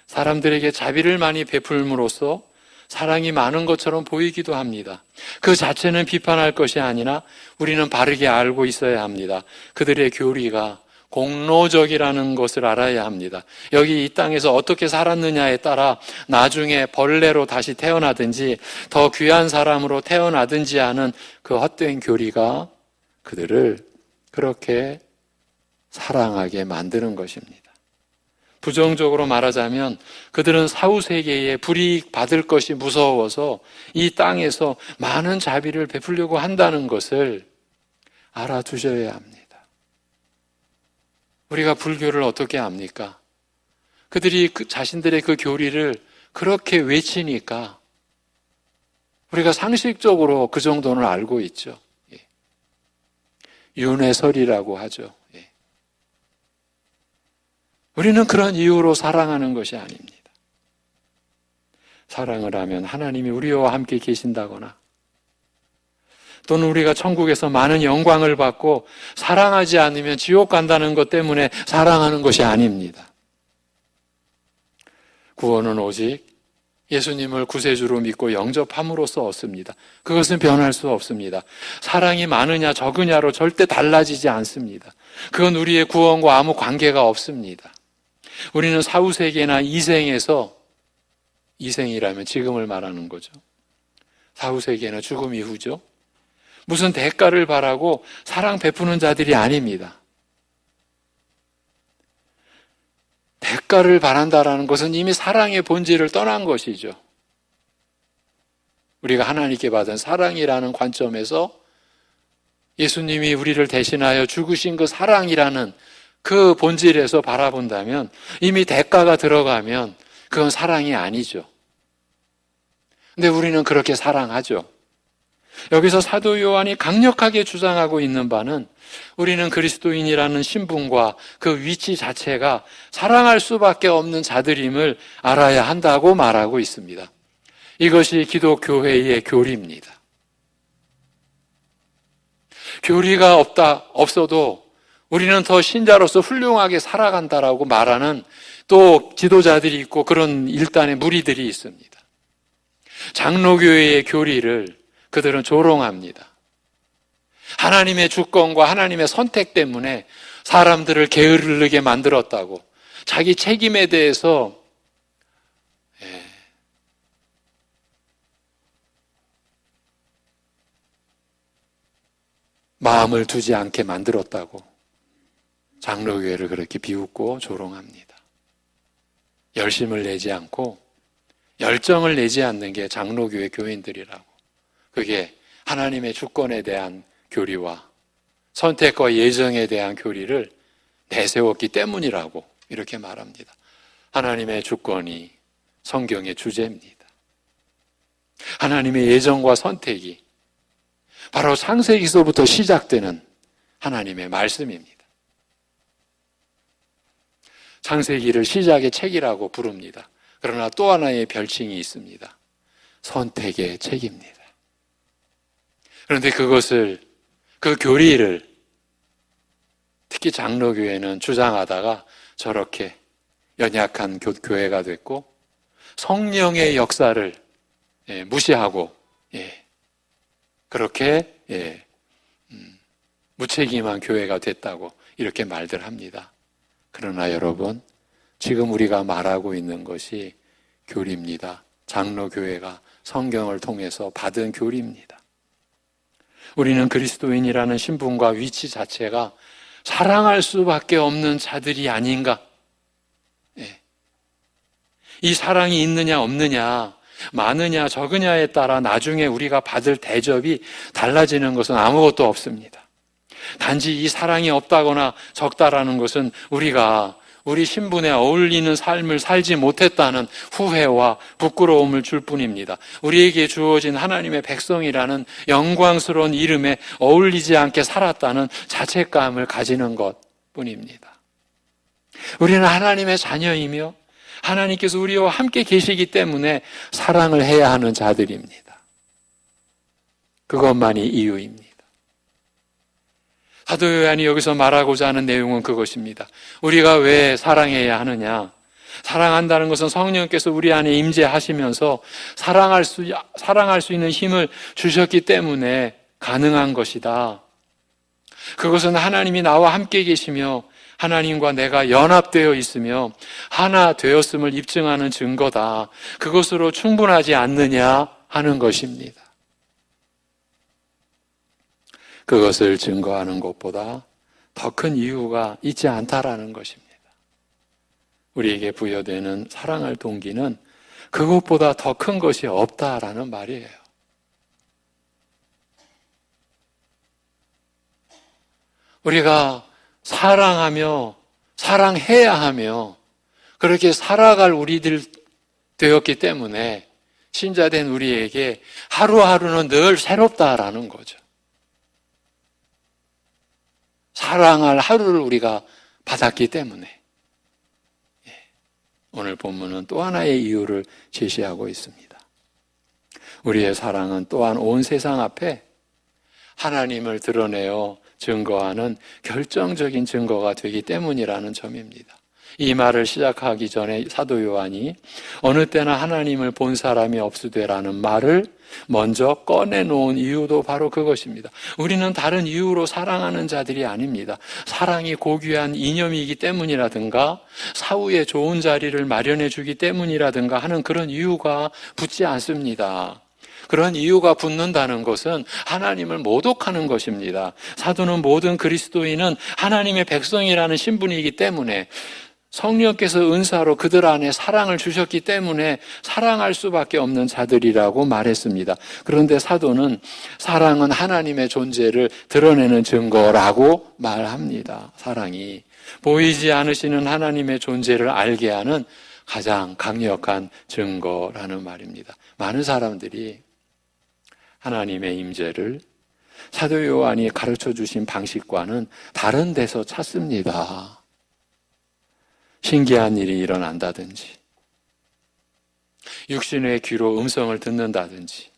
사람들에게 자비를 많이 베풀므로써 사랑이 많은 것처럼 보이기도 합니다. 그 자체는 비판할 것이 아니라 우리는 바르게 알고 있어야 합니다. 그들의 교리가 공로적이라는 것을 알아야 합니다. 여기 이 땅에서 어떻게 살았느냐에 따라 나중에 벌레로 다시 태어나든지 더 귀한 사람으로 태어나든지 하는 그 헛된 교리가 그들을 그렇게 사랑하게 만드는 것입니다. 부정적으로 말하자면 그들은 사후세계에 불이익 받을 것이 무서워서 이 땅에서 많은 자비를 베풀려고 한다는 것을 알아두셔야 합니다. 우리가 불교를 어떻게 압니까? 그들이 자신들의 그 교리를 그렇게 외치니까 우리가 상식적으로 그 정도는 알고 있죠. 윤회설이라고 하죠. 우리는 그런 이유로 사랑하는 것이 아닙니다. 사랑을 하면 하나님이 우리와 함께 계신다거나 또는 우리가 천국에서 많은 영광을 받고 사랑하지 않으면 지옥 간다는 것 때문에 사랑하는 것이 아닙니다. 구원은 오직 예수님을 구세주로 믿고 영접함으로써 얻습니다. 그것은 변할 수 없습니다. 사랑이 많으냐 적으냐로 절대 달라지지 않습니다. 그건 우리의 구원과 아무 관계가 없습니다. 우리는 사후세계나 이생에서, 이생이라면 지금을 말하는 거죠. 사후세계는 죽음 이후죠. 무슨 대가를 바라고 사랑 베푸는 자들이 아닙니다. 대가를 바란다라는 것은 이미 사랑의 본질을 떠난 것이죠. 우리가 하나님께 받은 사랑이라는 관점에서 예수님이 우리를 대신하여 죽으신 그 사랑이라는 그 본질에서 바라본다면 이미 대가가 들어가면 그건 사랑이 아니죠. 근데 우리는 그렇게 사랑하죠. 여기서 사도 요한이 강력하게 주장하고 있는 바는 우리는 그리스도인이라는 신분과 그 위치 자체가 사랑할 수밖에 없는 자들임을 알아야 한다고 말하고 있습니다. 이것이 기독교회의 교리입니다. 교리가 없어도 우리는 더 신자로서 훌륭하게 살아간다라고 말하는 또 지도자들이 있고 그런 일단의 무리들이 있습니다. 장로교회의 교리를 그들은 조롱합니다. 하나님의 주권과 하나님의 선택 때문에 사람들을 게으르게 만들었다고 자기 책임에 대해서 마음을 두지 않게 만들었다고 장로교회를 그렇게 비웃고 조롱합니다. 열심을 내지 않고 열정을 내지 않는 게 장로교회 교인들이라고. 그게 하나님의 주권에 대한 교리와 선택과 예정에 대한 교리를 내세웠기 때문이라고 이렇게 말합니다. 하나님의 주권이 성경의 주제입니다. 하나님의 예정과 선택이 바로 창세기서부터 시작되는 하나님의 말씀입니다. 창세기를 시작의 책이라고 부릅니다. 그러나 또 하나의 별칭이 있습니다. 선택의 책입니다. 그런데 그것을, 그 교리를 특히 장로교회는 주장하다가 저렇게 연약한 교회가 됐고 성령의 역사를 무시하고 그렇게 무책임한 교회가 됐다고 이렇게 말들 합니다. 그러나 여러분, 지금 우리가 말하고 있는 것이 교리입니다. 장로교회가 성경을 통해서 받은 교리입니다. 우리는 그리스도인이라는 신분과 위치 자체가 사랑할 수밖에 없는 자들이 아닌가? 이 사랑이 있느냐 없느냐, 많으냐 적으냐에 따라 나중에 우리가 받을 대접이 달라지는 것은 아무것도 없습니다. 단지 이 사랑이 없다거나 적다라는 것은 우리가 우리 신분에 어울리는 삶을 살지 못했다는 후회와 부끄러움을 줄 뿐입니다. 우리에게 주어진 하나님의 백성이라는 영광스러운 이름에 어울리지 않게 살았다는 자책감을 가지는 것 뿐입니다. 우리는 하나님의 자녀이며 하나님께서 우리와 함께 계시기 때문에 사랑을 해야 하는 자들입니다. 그것만이 이유입니다. 사도 요한이 여기서 말하고자 하는 내용은 그것입니다. 우리가 왜 사랑해야 하느냐? 사랑한다는 것은 성령께서 우리 안에 임재하시면서 사랑할 수 있는 힘을 주셨기 때문에 가능한 것이다. 그것은 하나님이 나와 함께 계시며 하나님과 내가 연합되어 있으며 하나 되었음을 입증하는 증거다. 그것으로 충분하지 않느냐 하는 것입니다. 그것을 증거하는 것보다 더 큰 이유가 있지 않다라는 것입니다. 우리에게 부여되는 사랑할 동기는 그것보다 더 큰 것이 없다라는 말이에요. 우리가 사랑하며 사랑해야 하며 그렇게 살아갈 우리들 되었기 때문에 신자된 우리에게 하루하루는 늘 새롭다라는 거죠. 사랑할 하루를 우리가 받았기 때문에 오늘 본문은 또 하나의 이유를 제시하고 있습니다. 우리의 사랑은 또한 온 세상 앞에 하나님을 드러내어 증거하는 결정적인 증거가 되기 때문이라는 점입니다. 이 말을 시작하기 전에 사도 요한이 어느 때나 하나님을 본 사람이 없으되라는 말을 먼저 꺼내놓은 이유도 바로 그것입니다. 우리는 다른 이유로 사랑하는 자들이 아닙니다. 사랑이 고귀한 이념이기 때문이라든가 사후에 좋은 자리를 마련해 주기 때문이라든가 하는 그런 이유가 붙지 않습니다. 그런 이유가 붙는다는 것은 하나님을 모독하는 것입니다. 사도는 모든 그리스도인은 하나님의 백성이라는 신분이기 때문에 성령께서 은사로 그들 안에 사랑을 주셨기 때문에 사랑할 수밖에 없는 자들이라고 말했습니다. 그런데 사도는 사랑은 하나님의 존재를 드러내는 증거라고 말합니다. 사랑이 보이지 않으시는 하나님의 존재를 알게 하는 가장 강력한 증거라는 말입니다. 많은 사람들이 하나님의 임재를 사도 요한이 가르쳐 주신 방식과는 다른 데서 찾습니다. 신기한 일이 일어난다든지 육신의 귀로 음성을 듣는다든지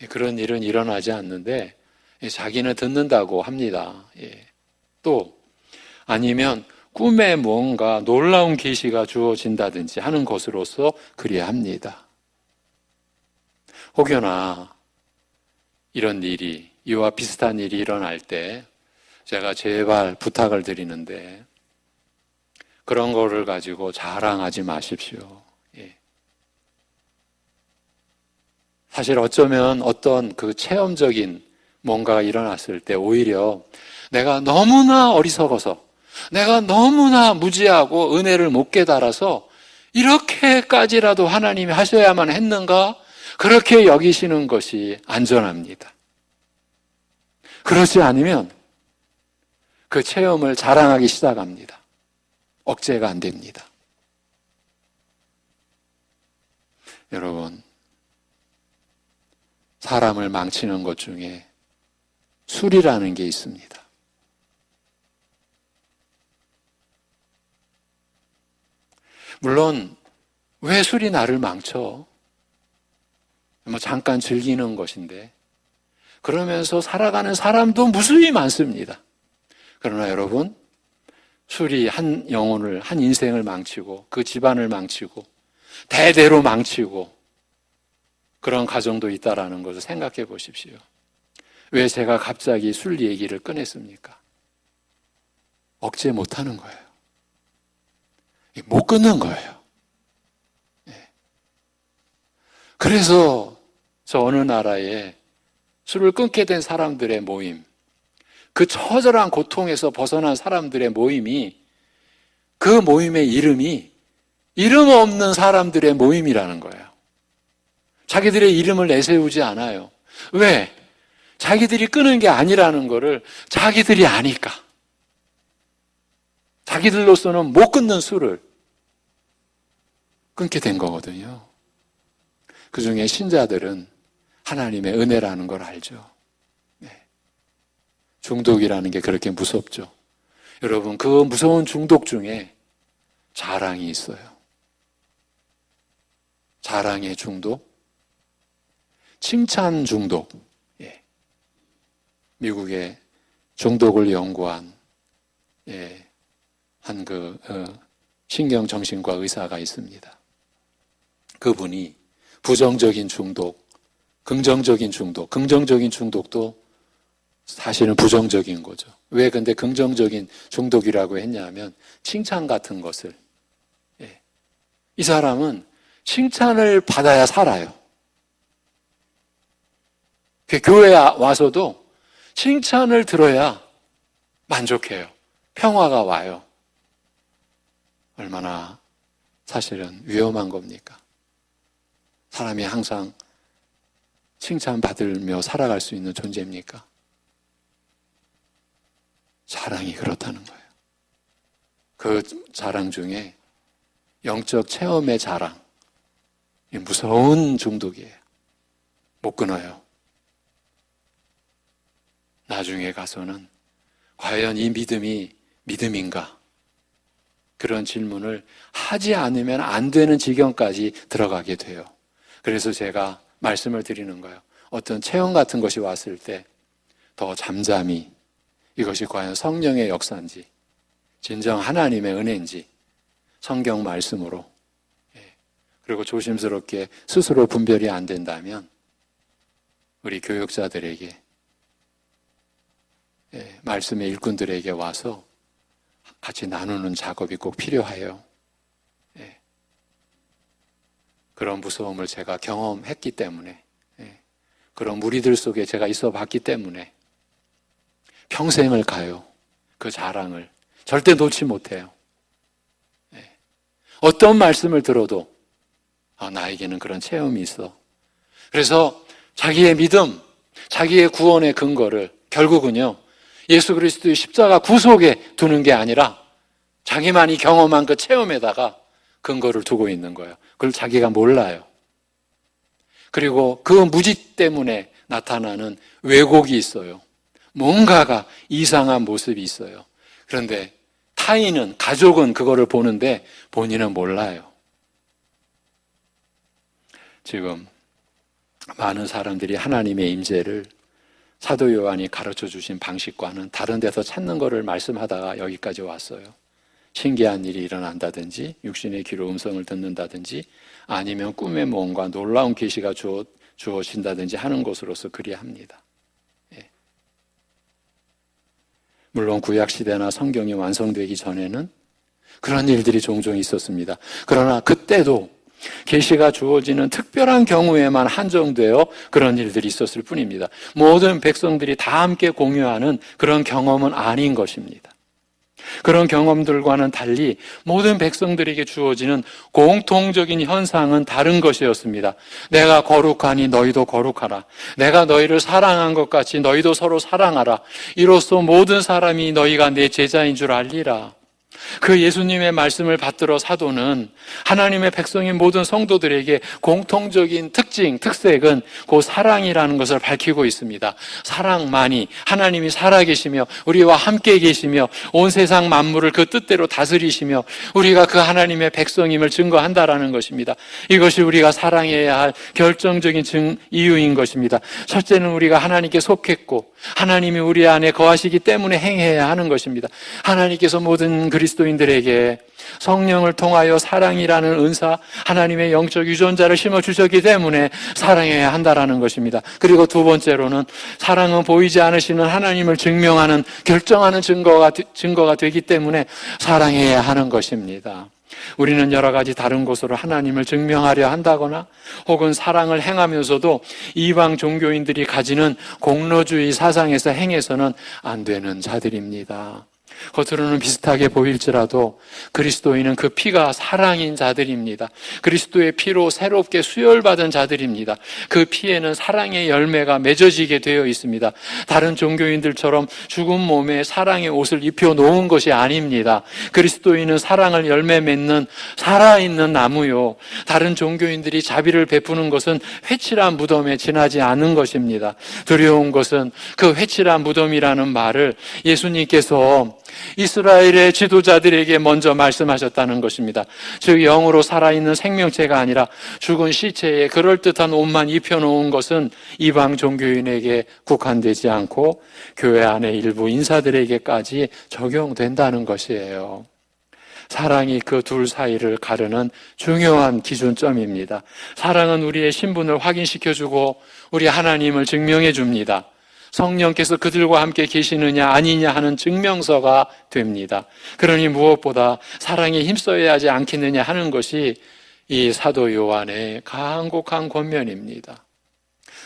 그런 일은 일어나지 않는데 자기는 듣는다고 합니다. 또 아니면 꿈에 뭔가 놀라운 계시가 주어진다든지 하는 것으로서 그리합니다. 혹여나 이런 일이 이와 비슷한 일이 일어날 때 제가 제발 부탁을 드리는데 그런 거를 가지고 자랑하지 마십시오. 사실 어쩌면 어떤 그 체험적인 뭔가가 일어났을 때 오히려 내가 너무나 어리석어서 내가 너무나 무지하고 은혜를 못 깨달아서 이렇게까지라도 하나님이 하셔야만 했는가? 그렇게 여기시는 것이 안전합니다. 그렇지 않으면 그 체험을 자랑하기 시작합니다. 억제가 안 됩니다. 여러분, 사람을 망치는 것 중에 술이라는 게 있습니다. 물론 왜 술이 나를 망쳐? 잠깐 즐기는 것인데 그러면서 살아가는 사람도 무수히 많습니다. 그러나 여러분, 술이 한 영혼을, 한 인생을 망치고 그 집안을 망치고 대대로 망치고 그런 가정도 있다라는 것을 생각해 보십시오. 왜 제가 갑자기 술 얘기를 꺼냈습니까? 억제 못하는 거예요. 못 끊는 거예요. 그래서 저 어느 나라에 술을 끊게 된 사람들의 모임, 그 처절한 고통에서 벗어난 사람들의 모임이, 그 모임의 이름이 이름 없는 사람들의 모임이라는 거예요. 자기들의 이름을 내세우지 않아요. 왜? 자기들이 끊은 게 아니라는 거를 자기들이 아니까. 자기들로서는 못 끊는 술을 끊게 된 거거든요. 그 중에 신자들은 하나님의 은혜라는 걸 알죠. 중독이라는 게 그렇게 무섭죠. 여러분, 그 무서운 중독 중에 자랑이 있어요. 자랑의 중독, 칭찬 중독. 미국의 중독을 연구한 한 신경정신과 의사가 있습니다. 그분이 부정적인 중독, 긍정적인 중독, 긍정적인 중독도 사실은 부정적인 거죠. 왜 근데 긍정적인 중독이라고 했냐면 칭찬 같은 것을, 이 사람은 칭찬을 받아야 살아요. 교회에 와서도 칭찬을 들어야 만족해요. 평화가 와요. 얼마나 사실은 위험한 겁니까? 사람이 항상 칭찬받으며 살아갈 수 있는 존재입니까? 자랑이 그렇다는 거예요. 그 자랑 중에 영적 체험의 자랑, 무서운 중독이에요. 못 끊어요. 나중에 가서는 과연 이 믿음이 믿음인가? 그런 질문을 하지 않으면 안 되는 지경까지 들어가게 돼요. 그래서 제가 말씀을 드리는 거예요. 어떤 체험 같은 것이 왔을 때 더 잠잠히 이것이 과연 성령의 역사인지 진정 하나님의 은혜인지 성경 말씀으로 그리고 조심스럽게 스스로 분별이 안 된다면 우리 교육자들에게 말씀의 일꾼들에게 와서 같이 나누는 작업이 꼭 필요해요. 그런 무서움을 제가 경험했기 때문에 그런 무리들 속에 제가 있어 봤기 때문에 평생을 가요. 그 자랑을 절대 놓지 못해요. 어떤 말씀을 들어도 나에게는 그런 체험이 있어. 그래서 자기의 믿음, 자기의 구원의 근거를 결국은요 예수 그리스도의 십자가 구속에 두는 게 아니라 자기만이 경험한 그 체험에다가 근거를 두고 있는 거예요. 그걸 자기가 몰라요. 그리고 그 무지 때문에 나타나는 왜곡이 있어요. 뭔가가 이상한 모습이 있어요. 그런데 타인은, 가족은 그거를 보는데 본인은 몰라요. 지금 많은 사람들이 하나님의 임재를 사도 요한이 가르쳐 주신 방식과는 다른 데서 찾는 거를 말씀하다가 여기까지 왔어요. 신기한 일이 일어난다든지 육신의 귀로 음성을 듣는다든지 아니면 꿈의 모험과 놀라운 계시가 주어진다든지 하는 것으로서 그리합니다. 물론 구약시대나 성경이 완성되기 전에는 그런 일들이 종종 있었습니다. 그러나 그때도 계시가 주어지는 특별한 경우에만 한정되어 그런 일들이 있었을 뿐입니다. 모든 백성들이 다 함께 공유하는 그런 경험은 아닌 것입니다. 그런 경험들과는 달리 모든 백성들에게 주어지는 공통적인 현상은 다른 것이었습니다. 내가 거룩하니 너희도 거룩하라. 내가 너희를 사랑한 것 같이 너희도 서로 사랑하라. 이로써 모든 사람이 너희가 내 제자인 줄 알리라. 그 예수님의 말씀을 받들어 사도는 하나님의 백성인 모든 성도들에게 공통적인 특색은 그 사랑이라는 것을 밝히고 있습니다. 사랑만이 하나님이 살아계시며 우리와 함께 계시며 온 세상 만물을 그 뜻대로 다스리시며 우리가 그 하나님의 백성임을 증거한다라는 것입니다. 이것이 우리가 사랑해야 할 결정적인 이유인 것입니다. 첫째는 우리가 하나님께 속했고 하나님이 우리 안에 거하시기 때문에 행해야 하는 것입니다. 하나님께서 모든 그리스도인들에게 성령을 통하여 사랑이라는 은사, 하나님의 영적 유전자를 심어주셨기 때문에 사랑해야 한다라는 것입니다. 그리고 두 번째로는 사랑은 보이지 않으시는 하나님을 증명하는 결정하는 증거가 되기 때문에 사랑해야 하는 것입니다. 우리는 여러 가지 다른 곳으로 하나님을 증명하려 한다거나 혹은 사랑을 행하면서도 이방 종교인들이 가지는 공로주의 사상에서 행해서는 안 되는 자들입니다. 겉으로는 비슷하게 보일지라도 그리스도인은 그 피가 사랑인 자들입니다. 그리스도의 피로 새롭게 수혈받은 자들입니다. 그 피에는 사랑의 열매가 맺어지게 되어 있습니다. 다른 종교인들처럼 죽은 몸에 사랑의 옷을 입혀 놓은 것이 아닙니다. 그리스도인은 사랑을 열매 맺는 살아있는 나무요. 다른 종교인들이 자비를 베푸는 것은 회칠한 무덤에 지나지 않은 것입니다. 두려운 것은 그 회칠한 무덤이라는 말을 예수님께서 이스라엘의 지도자들에게 먼저 말씀하셨다는 것입니다. 즉 영으로 살아있는 생명체가 아니라 죽은 시체에 그럴듯한 옷만 입혀놓은 것은 이방 종교인에게 국한되지 않고 교회 안의 일부 인사들에게까지 적용된다는 것이에요. 사랑이 그 둘 사이를 가르는 중요한 기준점입니다. 사랑은 우리의 신분을 확인시켜주고 우리 하나님을 증명해 줍니다. 성령께서 그들과 함께 계시느냐 아니냐 하는 증명서가 됩니다. 그러니 무엇보다 사랑에 힘써야 하지 않겠느냐 하는 것이 이 사도 요한의 간곡한 권면입니다.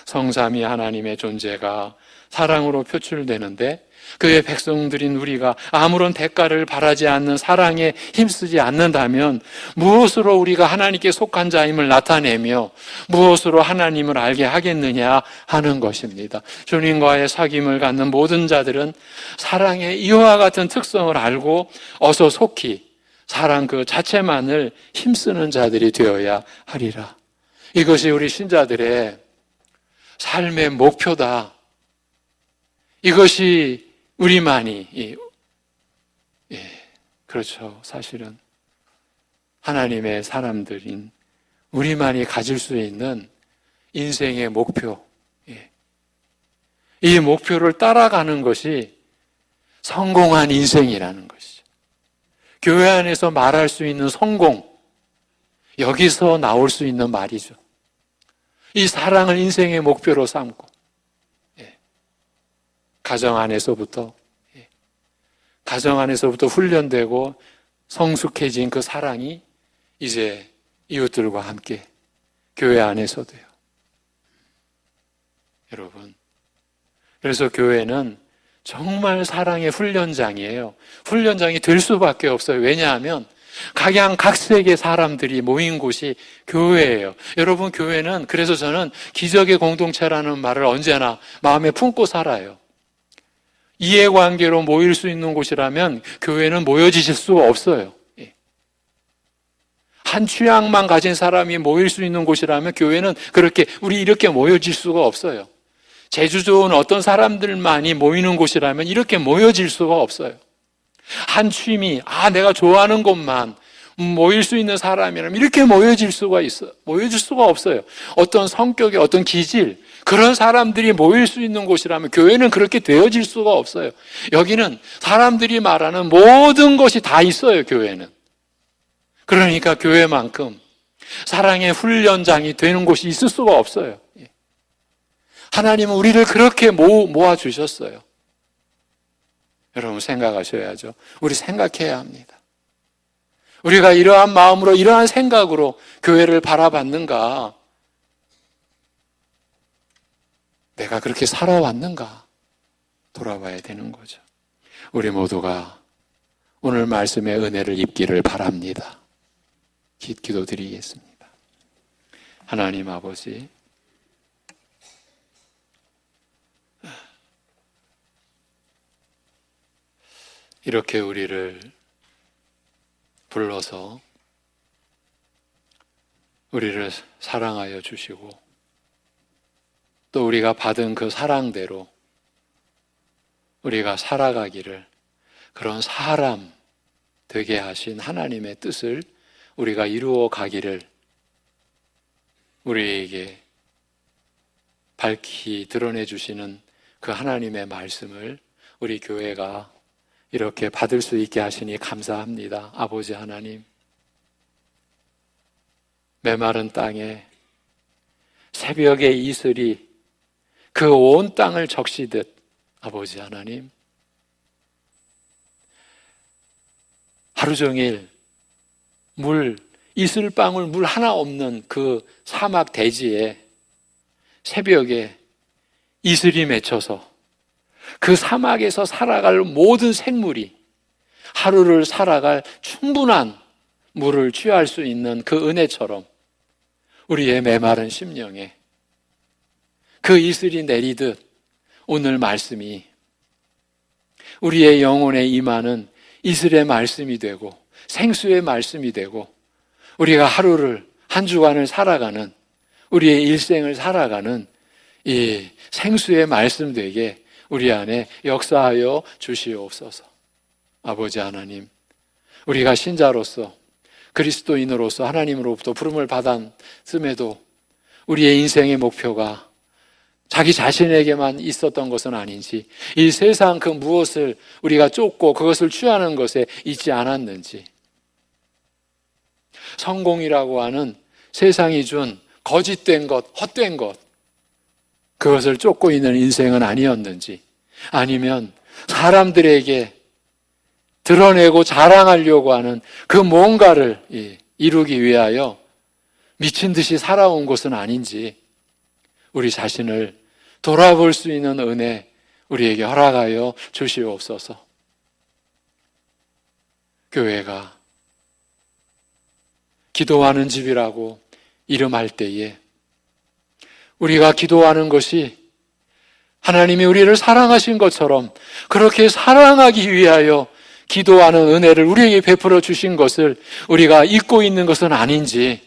성삼위 하나님의 존재가 사랑으로 표출되는데 그의 백성들인 우리가 아무런 대가를 바라지 않는 사랑에 힘쓰지 않는다면 무엇으로 우리가 하나님께 속한 자임을 나타내며 무엇으로 하나님을 알게 하겠느냐 하는 것입니다. 주님과의 사귐을 갖는 모든 자들은 사랑의 이와 같은 특성을 알고 어서 속히 사랑 그 자체만을 힘쓰는 자들이 되어야 하리라. 이것이 우리 신자들의 삶의 목표다. 이것이 우리만이, 그렇죠. 사실은 하나님의 사람들인 우리만이 가질 수 있는 인생의 목표. 이 목표를 따라가는 것이 성공한 인생이라는 것이죠. 교회 안에서 말할 수 있는 성공, 여기서 나올 수 있는 말이죠. 이 사랑을 인생의 목표로 삼고 가정 안에서부터 훈련되고 성숙해진 그 사랑이 이제 이웃들과 함께 교회 안에서도요. 여러분, 그래서 교회는 정말 사랑의 훈련장이에요. 훈련장이 될 수밖에 없어요. 왜냐하면 각양각색의 사람들이 모인 곳이 교회예요. 여러분, 교회는, 그래서 저는 기적의 공동체라는 말을 언제나 마음에 품고 살아요. 이해관계로 모일 수 있는 곳이라면 교회는 모여지실 수가 없어요. 한 취향만 가진 사람이 모일 수 있는 곳이라면 교회는 우리 이렇게 모여질 수가 없어요. 재주 좋은 어떤 사람들만이 모이는 곳이라면 이렇게 모여질 수가 없어요. 한 취미, 내가 좋아하는 것만 모일 수 있는 사람이라면 이렇게 모여질 수가 없어요. 어떤 성격의 어떤 기질, 그런 사람들이 모일 수 있는 곳이라면 교회는 그렇게 되어질 수가 없어요. 여기는 사람들이 말하는 모든 것이 다 있어요, 교회는. 그러니까 교회만큼 사랑의 훈련장이 되는 곳이 있을 수가 없어요. 하나님은 우리를 그렇게 모아주셨어요. 여러분 생각하셔야죠. 우리 생각해야 합니다. 우리가 이러한 마음으로, 이러한 생각으로 교회를 바라봤는가? 내가 그렇게 살아왔는가? 돌아봐야 되는 거죠. 우리 모두가 오늘 말씀의 은혜를 입기를 바랍니다. 기도드리겠습니다. 하나님 아버지, 이렇게 우리를 불러서 우리를 사랑하여 주시고 또 우리가 받은 그 사랑대로 우리가 살아가기를, 그런 사람 되게 하신 하나님의 뜻을 우리가 이루어 가기를 우리에게 밝히 드러내 주시는 그 하나님의 말씀을 우리 교회가 이렇게 받을 수 있게 하시니 감사합니다. 아버지 하나님, 메마른 땅에 새벽의 이슬이 그 온 땅을 적시듯 아버지 하나님, 하루 종일 이슬방울 물 하나 없는 그 사막 대지에 새벽에 이슬이 맺혀서 그 사막에서 살아갈 모든 생물이 하루를 살아갈 충분한 물을 취할 수 있는 그 은혜처럼 우리의 메마른 심령에 그 이슬이 내리듯 오늘 말씀이 우리의 영혼에 임하는 이슬의 말씀이 되고 생수의 말씀이 되고 우리가 하루를, 한 주간을 살아가는, 우리의 일생을 살아가는 이 생수의 말씀 되게 우리 안에 역사하여 주시옵소서. 아버지 하나님, 우리가 신자로서, 그리스도인으로서 하나님으로부터 부름을 받았음에도 우리의 인생의 목표가 자기 자신에게만 있었던 것은 아닌지, 이 세상 그 무엇을 우리가 쫓고 그것을 취하는 것에 있지 않았는지, 성공이라고 하는 세상이 준 거짓된 것, 헛된 것, 그것을 쫓고 있는 인생은 아니었는지, 아니면 사람들에게 드러내고 자랑하려고 하는 그 뭔가를 이루기 위하여 미친 듯이 살아온 것은 아닌지, 우리 자신을 돌아볼 수 있는 은혜 우리에게 허락하여 주시옵소서. 교회가 기도하는 집이라고 이름할 때에 우리가 기도하는 것이 하나님이 우리를 사랑하신 것처럼 그렇게 사랑하기 위하여 기도하는 은혜를 우리에게 베풀어 주신 것을 우리가 잊고 있는 것은 아닌지,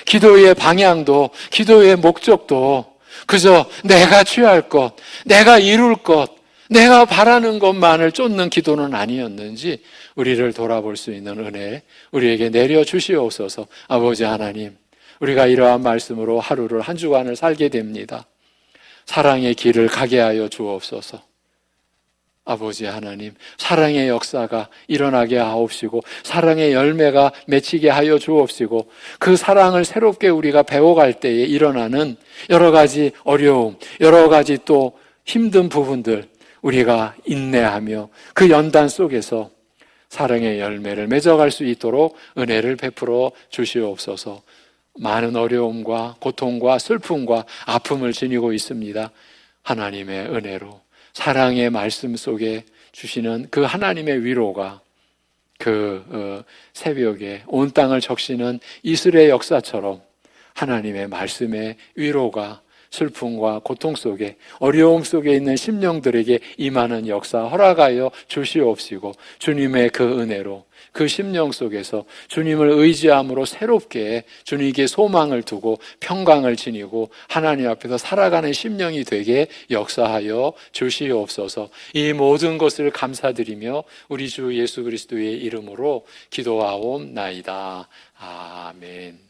기도의 방향도 기도의 목적도 그저 내가 취할 것, 내가 이룰 것, 내가 바라는 것만을 쫓는 기도는 아니었는지 우리를 돌아볼 수 있는 은혜 우리에게 내려주시옵소서. 아버지 하나님, 우리가 이러한 말씀으로 하루를 한 주간을 살게 됩니다. 사랑의 길을 가게 하여 주옵소서. 아버지 하나님, 사랑의 역사가 일어나게 하옵시고 사랑의 열매가 맺히게 하여 주옵시고 그 사랑을 새롭게 우리가 배워갈 때에 일어나는 여러 가지 어려움, 여러 가지 또 힘든 부분들 우리가 인내하며 그 연단 속에서 사랑의 열매를 맺어갈 수 있도록 은혜를 베풀어 주시옵소서. 많은 어려움과 고통과 슬픔과 아픔을 지니고 있습니다. 하나님의 은혜로 사랑의 말씀 속에 주시는 그 하나님의 위로가 그 새벽에 온 땅을 적시는 이슬의 역사처럼 하나님의 말씀의 위로가 슬픔과 고통 속에 어려움 속에 있는 심령들에게 임하는 역사 허락하여 주시옵시고 주님의 그 은혜로 그 심령 속에서 주님을 의지함으로 새롭게 주님께 소망을 두고 평강을 지니고 하나님 앞에서 살아가는 심령이 되게 역사하여 주시옵소서. 이 모든 것을 감사드리며 우리 주 예수 그리스도의 이름으로 기도하옵나이다. 아멘.